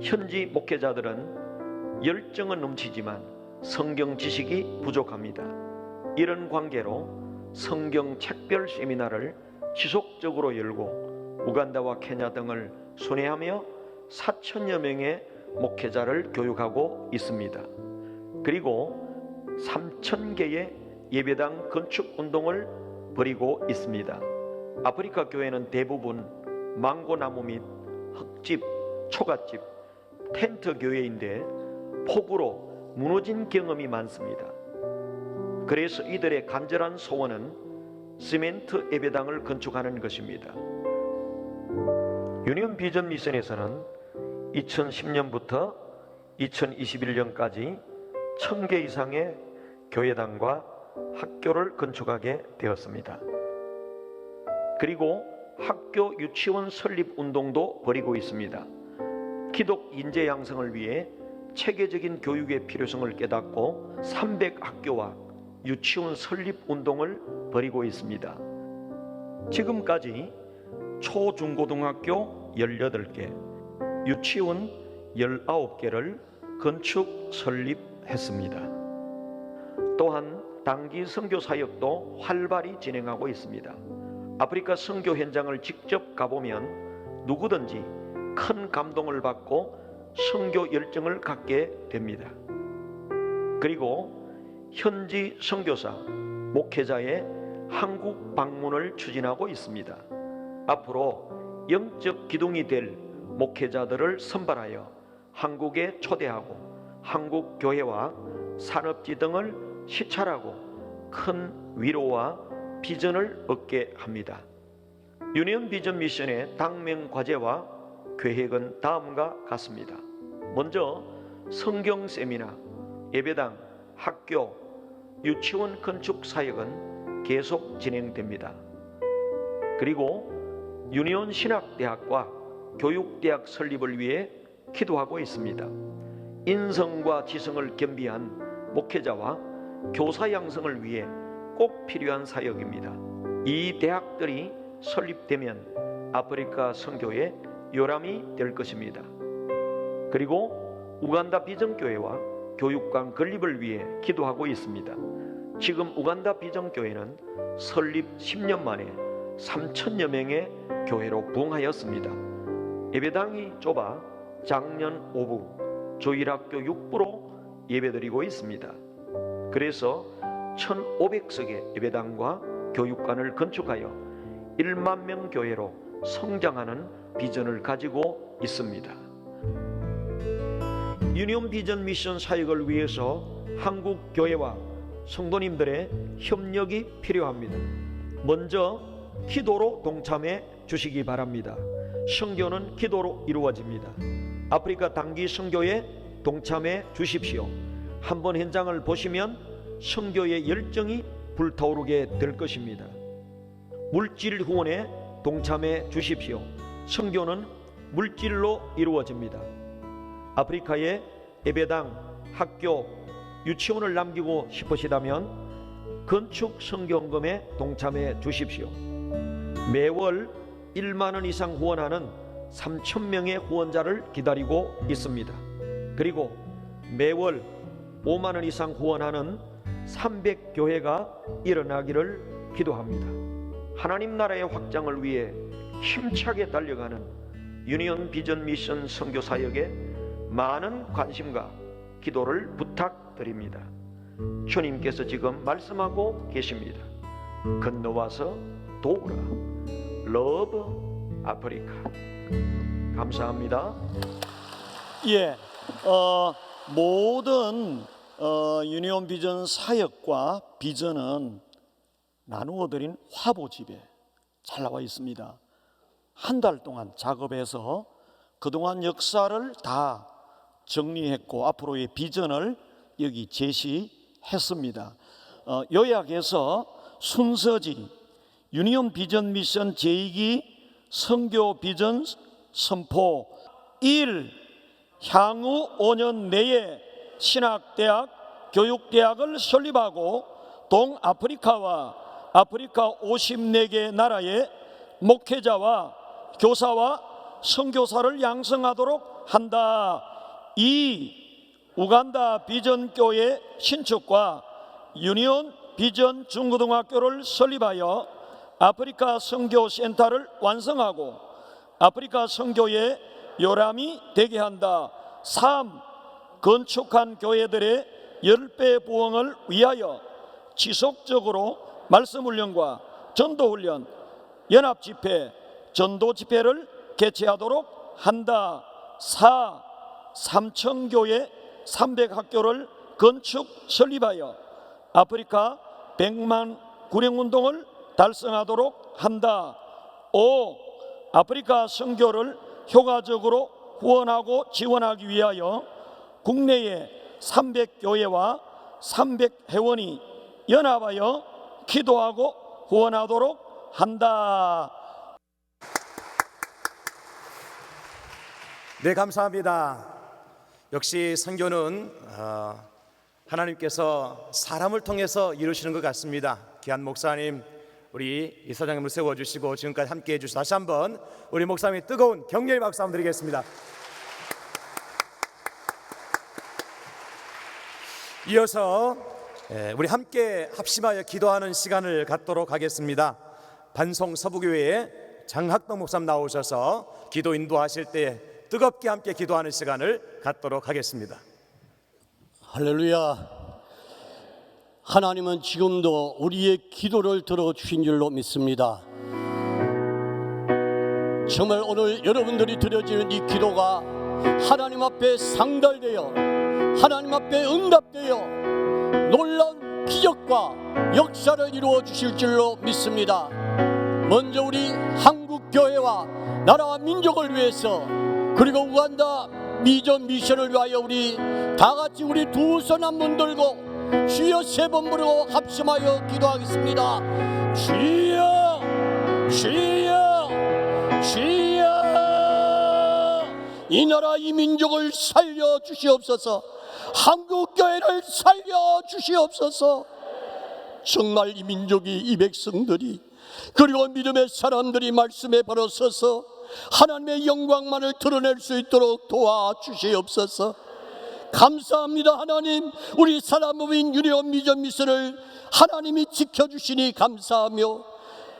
현지 목회자들은 열정은 넘치지만 성경 지식이 부족합니다. 이런 관계로 성경 책별 세미나를 지속적으로 열고 우간다와 케냐 등을 순회하며 4천여 명의 목회자를 교육하고 있습니다. 그리고 3,000개의 예배당 건축 운동을 벌이고 있습니다. 아프리카 교회는 대부분 망고나무 및 흙집, 초가집, 텐트 교회인데 폭우로 무너진 경험이 많습니다. 그래서 이들의 간절한 소원은 시멘트 예배당을 건축하는 것입니다. 유니온 비전 미션에서는 2010년부터 2021년까지 1000개 이상의 교회당과 학교를 건축하게 되었습니다. 그리고 학교 유치원 설립 운동도 벌이고 있습니다. 기독 인재 양성을 위해 체계적인 교육의 필요성을 깨닫고 300학교와 유치원 설립 운동을 벌이고 있습니다. 지금까지 초중고등학교 18개, 유치원 19개를 건축 설립했습니다. 또한 단기 선교 사역도 활발히 진행하고 있습니다. 아프리카 선교 현장을 직접 가보면 누구든지 큰 감동을 받고 선교 열정을 갖게 됩니다. 그리고 현지 선교사, 목회자의 한국 방문을 추진하고 있습니다. 앞으로 영적 기둥이 될 목회자들을 선발하여 한국에 초대하고 한국 교회와 산업지 등을 시찰하고 큰 위로와 비전을 얻게 합니다. 유니온 비전 미션의 당면 과제와 계획은 다음과 같습니다. 먼저 성경 세미나, 예배당, 학교, 유치원 건축 사역은 계속 진행됩니다. 그리고 유니온 신학대학과 교육대학 설립을 위해 기도하고 있습니다. 인성과 지성을 겸비한 목회자와 교사 양성을 위해 꼭 필요한 사역입니다. 이 대학들이 설립되면 아프리카 선교에 요람이 될 것입니다. 그리고 우간다 비전교회와 교육관 건립을 위해 기도하고 있습니다. 지금 우간다 비전교회는 설립 10년 만에 3,000여 명의 교회로 부흥하였습니다. 예배당이 좁아 작년 오후 조일학교 6부로 예배드리고 있습니다. 그래서 1,500석의 예배당과 교육관을 건축하여 1만 명 교회로 성장하는 비전을 가지고 있습니다. 유니온 비전 미션 사역을 위해서 한국 교회와 성도님들의 협력이 필요합니다. 먼저 기도로 동참해 주시기 바랍니다. 선교는 기도로 이루어집니다. 아프리카 단기 선교에 동참해 주십시오. 한번 현장을 보시면 선교의 열정이 불타오르게 될 것입니다. 물질 후원에 동참해 주십시오. 선교는 물질로 이루어집니다. 아프리카에 예배당, 학교, 유치원을 남기고 싶으시다면 건축 선교헌금에 동참해 주십시오. 매월 1만 원 이상 후원하는 3,000명의 후원자를 기다리고 있습니다. 그리고 매월 5만 원 이상 후원하는 300교회가 일어나기를 기도합니다. 하나님 나라의 확장을 위해 힘차게 달려가는 유니온 비전 미션 선교 사역에 많은 관심과 기도를 부탁드립니다. 주님께서 지금 말씀하고 계십니다. 건너와서 도우라. 러브 아프리카. 감사합니다. 예, 모든 유니온 비전 사역과 비전은 나누어 드린 화보집에 잘 나와 있습니다. 한 달 동안 작업해서 그동안 역사를 다 정리했고 앞으로의 비전을 여기 제시했습니다. 요약해서 순서지 유니온 비전 미션 제2기 선교 비전 선포 1. 향후 5년 내에 신학대학, 교육대학을 설립하고 동아프리카와 아프리카 54개 나라의 목회자와 교사와 선교사를 양성하도록 한다. 2. 우간다 비전교회 신축과 유니온 비전 중고등학교를 설립하여 아프리카 선교센터를 완성하고 아프리카 선교에 요람이 되게 한다. 3. 건축한 교회들의 10배 부흥을 위하여 지속적으로 말씀훈련과 전도훈련, 연합집회, 전도집회를 개최하도록 한다. 4. 3,000교회 300학교를 건축 설립하여 아프리카 100만 구령운동을 달성하도록 한다. 5. 아프리카 선교를 효과적으로 후원하고 지원하기 위하여 국내의 300교회와 300회원이 연합하여 기도하고 후원하도록 한다. 네, 감사합니다. 역시 선교는 하나님께서 사람을 통해서 이루시는 것 같습니다. 귀한 목사님, 우리 이사장님을 세워주시고 지금까지 함께해 주셔서 다시 한번 우리 목사님 뜨거운 격려의 박수 한번 드리겠습니다. 이어서 우리 함께 합심하여 기도하는 시간을 갖도록 하겠습니다. 반송 서부교회의 장학동 목사님 나오셔서 기도 인도하실 때 뜨겁게 함께 기도하는 시간을 갖도록 하겠습니다. 할렐루야. 하나님은 지금도 우리의 기도를 들어주신 줄로 믿습니다. 정말 오늘 여러분들이 드려지는 이 기도가 하나님 앞에 상달되어 하나님 앞에 응답되어 놀라운 기적과 역사를 이루어 주실 줄로 믿습니다. 먼저 우리 한국교회와 나라와 민족을 위해서 그리고 우간다 비전 미션을 위하여 우리 다같이 우리 두 손 한 번 들고 주여 세 번 부르고 합심하여 기도하겠습니다. 주여 주여 주여, 이 나라 이 민족을 살려 주시옵소서. 한국교회를 살려 주시옵소서. 정말 이 민족이 이 백성들이 그리고 믿음의 사람들이 말씀에 바로 서서 하나님의 영광만을 드러낼 수 있도록 도와주시옵소서. 감사합니다. 하나님, 우리 사랑법인 유니온 비전 미션을 하나님이 지켜주시니 감사하며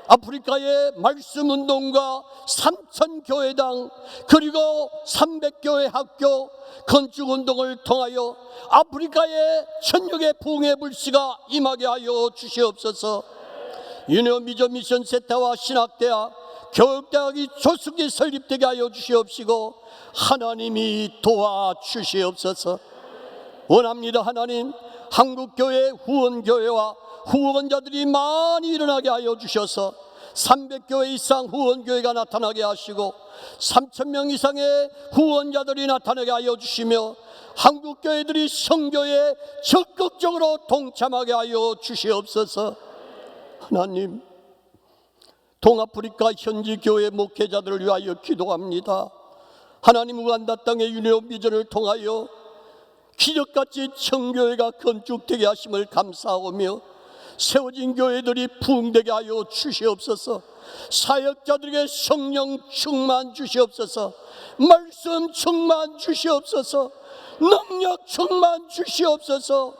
아프리카의 말씀 운동과 3,000교회당 그리고 300교회 학교 건축 운동을 통하여 아프리카의 천국의 부흥의 불씨가 임하게 하여 주시옵소서. 유니온 비전 미션 세타와 신학대학 교육대학이 조속히 설립되게 하여 주시옵시고 하나님이 도와주시옵소서. 원합니다. 하나님, 한국교회 후원교회와 후원자들이 많이 일어나게 하여 주셔서 300교회 이상 후원교회가 나타나게 하시고 3,000명 이상의 후원자들이 나타나게 하여 주시며 한국교회들이 선교에 적극적으로 동참하게 하여 주시옵소서. 하나님, 동아프리카 현지 교회 목회자들을 위하여 기도합니다. 하나님, 우간다 땅의 유니온 비전을 통하여 기적같이 청교회가 건축되게 하심을 감사하며 세워진 교회들이 부흥되게 하여 주시옵소서. 사역자들에게 성령 충만 주시옵소서. 말씀 충만 주시옵소서. 능력 충만 주시옵소서.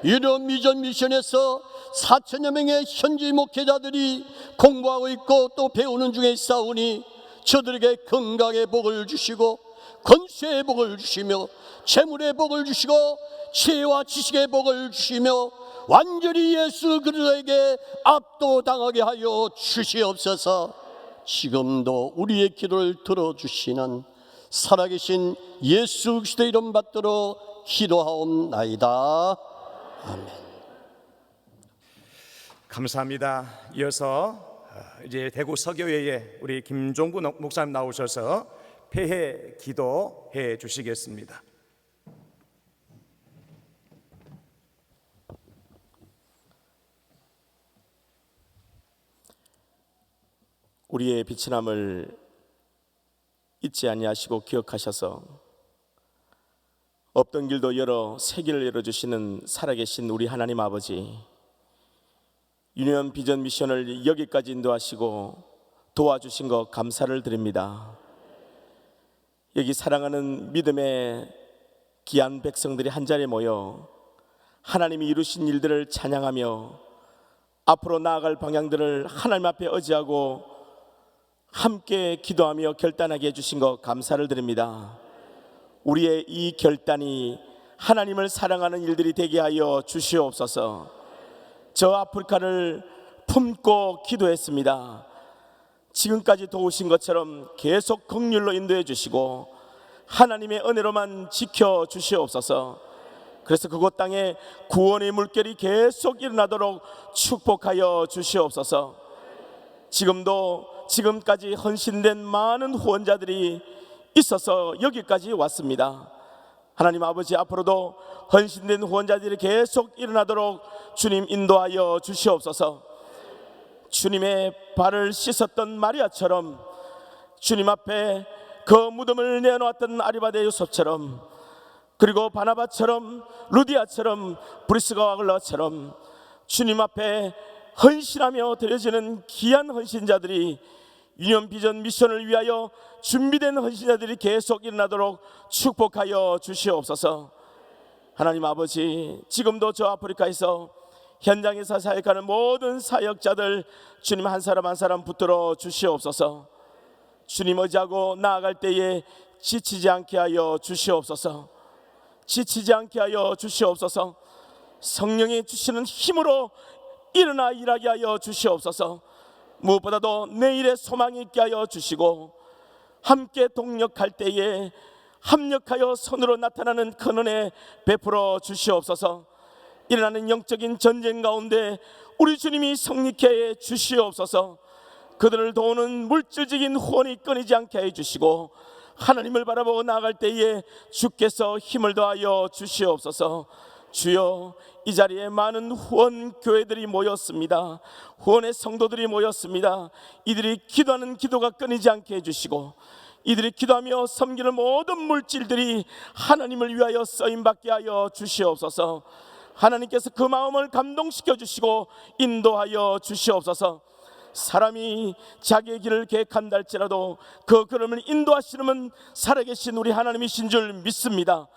유니온 비전 미션에서 4,000여 명의 현지 목회자들이 공부하고 있고 또 배우는 중에 있사오니 저들에게 건강의 복을 주시고 권세의 복을 주시며 재물의 복을 주시고 지혜와 지식의 복을 주시며 완전히 예수 그리스도에게 압도당하게 하여 주시옵소서. 지금도 우리의 기도를 들어주시는 살아계신 예수 그리스도의 이름 받들어 기도하옵나이다. 아멘. 감사합니다. 이어서 이제 대구 서교회에 우리 김종구 목사님 나오셔서 폐회 기도해 주시겠습니다. 우리의 비천함을 잊지 아니하시고 기억하셔서 없던 길도 열어 새 길을 열어주시는 살아계신 우리 하나님 아버지, 유니온 비전 미션을 여기까지 인도하시고 도와주신 것 감사를 드립니다. 여기 사랑하는 믿음의 귀한 백성들이 한자리에 모여 하나님이 이루신 일들을 찬양하며 앞으로 나아갈 방향들을 하나님 앞에 의지하고 함께 기도하며 결단하게 해주신 것 감사를 드립니다. 우리의 이 결단이 하나님을 사랑하는 일들이 되게 하여 주시옵소서. 저 아프리카를 품고 기도했습니다. 지금까지 도우신 것처럼 계속 긍휼로 인도해 주시고 하나님의 은혜로만 지켜 주시옵소서. 그래서 그곳 땅에 구원의 물결이 계속 일어나도록 축복하여 주시옵소서. 지금까지 헌신된 많은 후원자들이 있어서 여기까지 왔습니다. 하나님 아버지, 앞으로도 헌신된 후원자들이 계속 일어나도록 주님 인도하여 주시옵소서. 주님의 발을 씻었던 마리아처럼, 주님 앞에 그 무덤을 내어놓았던 아리바데 요셉처럼, 그리고 바나바처럼, 루디아처럼, 브리스가와 글라처럼 주님 앞에 헌신하며 드려지는 귀한 헌신자들이, 유니온 비전 미션을 위하여 준비된 헌신자들이 계속 일어나도록 축복하여 주시옵소서. 하나님 아버지, 지금도 저 아프리카에서 현장에서 사역하는 모든 사역자들 주님 한 사람 한 사람 붙들어 주시옵소서. 주님 의지하고 나아갈 때에 지치지 않게 하여 주시옵소서. 지치지 않게 하여 주시옵소서. 성령이 주시는 힘으로 일어나 일하게 하여 주시옵소서. 무엇보다도 내일의 소망이 있게 하여 주시고 함께 동력할 때에 합력하여 선으로 나타나는 큰은혜 베풀어 주시옵소서. 일어나는 영적인 전쟁 가운데 우리 주님이 성립케 해 주시옵소서. 그들을 도우는 물질적인 후원이 끊이지 않게 해 주시고 하나님을 바라보고 나아갈 때에 주께서 힘을 더하여 주시옵소서. 주여, 이 자리에 많은 후원 교회들이 모였습니다. 후원의 성도들이 모였습니다. 이들이 기도하는 기도가 끊이지 않게 해주시고 이들이 기도하며 섬기는 모든 물질들이 하나님을 위하여 쓰임받게 하여 주시옵소서. 하나님께서 그 마음을 감동시켜 주시고 인도하여 주시옵소서. 사람이 자기의 길을 계획한다 할지라도 그 걸음을 인도하시는 분 살아계신 우리 하나님이신 줄 믿습니다.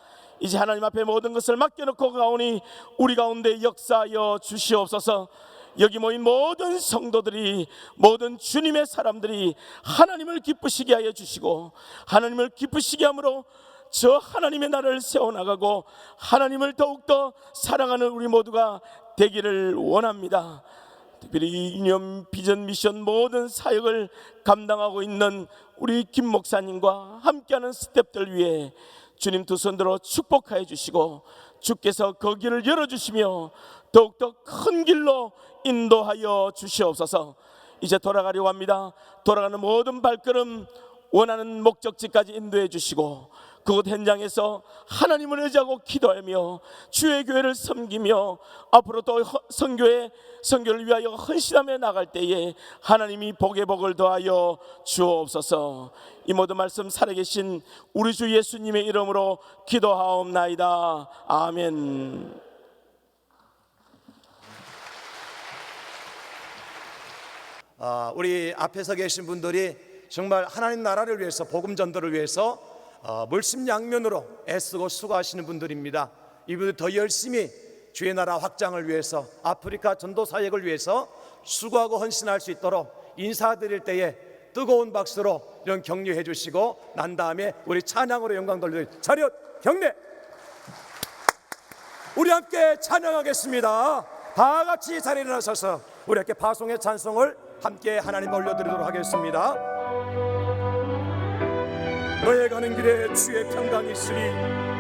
이제 하나님 앞에 모든 것을 맡겨놓고 가오니 우리 가운데 역사하여 주시옵소서. 여기 모인 모든 성도들이, 모든 주님의 사람들이 하나님을 기쁘시게 하여 주시고, 하나님을 기쁘시게 함으로 저 하나님의 나라를 세워나가고 하나님을 더욱더 사랑하는 우리 모두가 되기를 원합니다. 특별히 이 유년 비전 미션 모든 사역을 감당하고 있는 우리 김 목사님과 함께하는 스태프들 위해 주님 두 손들어 축복하여 주시고, 주께서 그 길을 열어주시며 더욱더 큰 길로 인도하여 주시옵소서. 이제 돌아가려고 합니다. 돌아가는 모든 발걸음 원하는 목적지까지 인도해 주시고, 그곳 현장에서 하나님을 의지하고 기도하며 주의 교회를 섬기며 앞으로 또 선교를 위하여 헌신하며 나갈 때에 하나님이 복의 복을 더하여 주옵소서. 이 모든 말씀 살아계신 우리 주 예수님의 이름으로 기도하옵나이다. 아멘. 우리 앞에서 계신 분들이 정말 하나님 나라를 위해서, 복음 전도를 위해서 물심양면으로 애쓰고 수고하시는 분들입니다. 이분들 더 열심히 주의 나라 확장을 위해서, 아프리카 전도 사역을 위해서 수고하고 헌신할 수 있도록 인사드릴 때에 뜨거운 박수로 이런 격려해 주시고 난 다음에 우리 찬양으로 영광 돌려 차렷 경례. 우리 함께 찬양하겠습니다. 다 같이 자리에 일어나셔서 우리 함께 파송의 찬송을 함께 하나님 올려드리도록 하겠습니다. 너의 가는 길에 주의 평강이 있으리,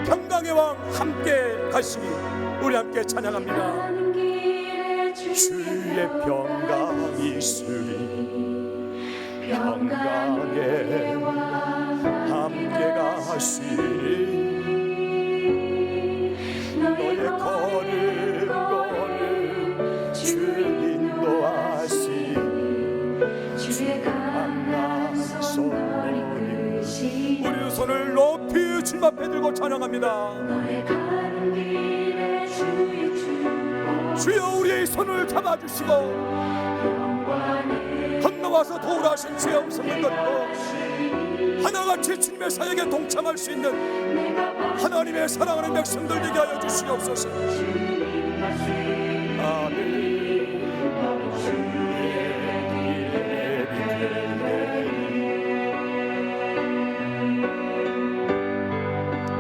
평강의 왕 함께 가시니. 우리 함께 찬양합니다. 주의 평강이 있으리, 평강의 왕 함께 가시니. 너의 걸음 주 인도하시, 주의 강한 손 우리 손을 높이 주님 앞에 들고 찬양합니다. 주여 우리의 손을 잡아주시고 건너와서 도우라 하신 주의 음성을 듣고 하나같이 주님의 사역에 동참할 수 있는 하나님의 사랑하는 백성들 되게 하여 주시옵소서. 아멘.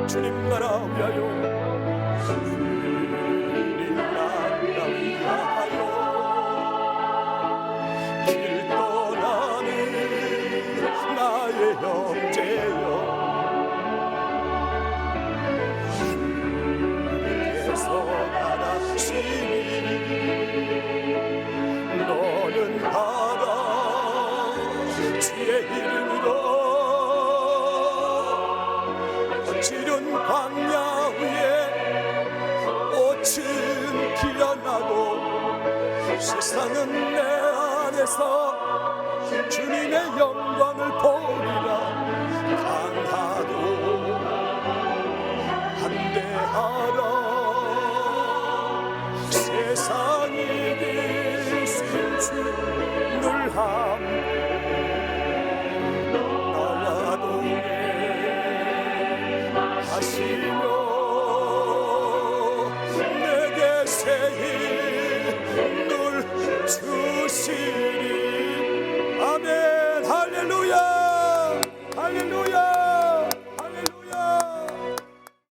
주님 나라 위하여, 주님 나라 위하여 길 떠나는 나의 형제여, 주께서 나라시니 너는 가라 주의 이름으로. 지른 광야 위에 꽃은 피어나고 세상은 내 안에서 주님의 영광을 보리라. 강하도 한대하라. 세상이 이길 수 늘 함께 나와 하시며 내게 새 힘을 주시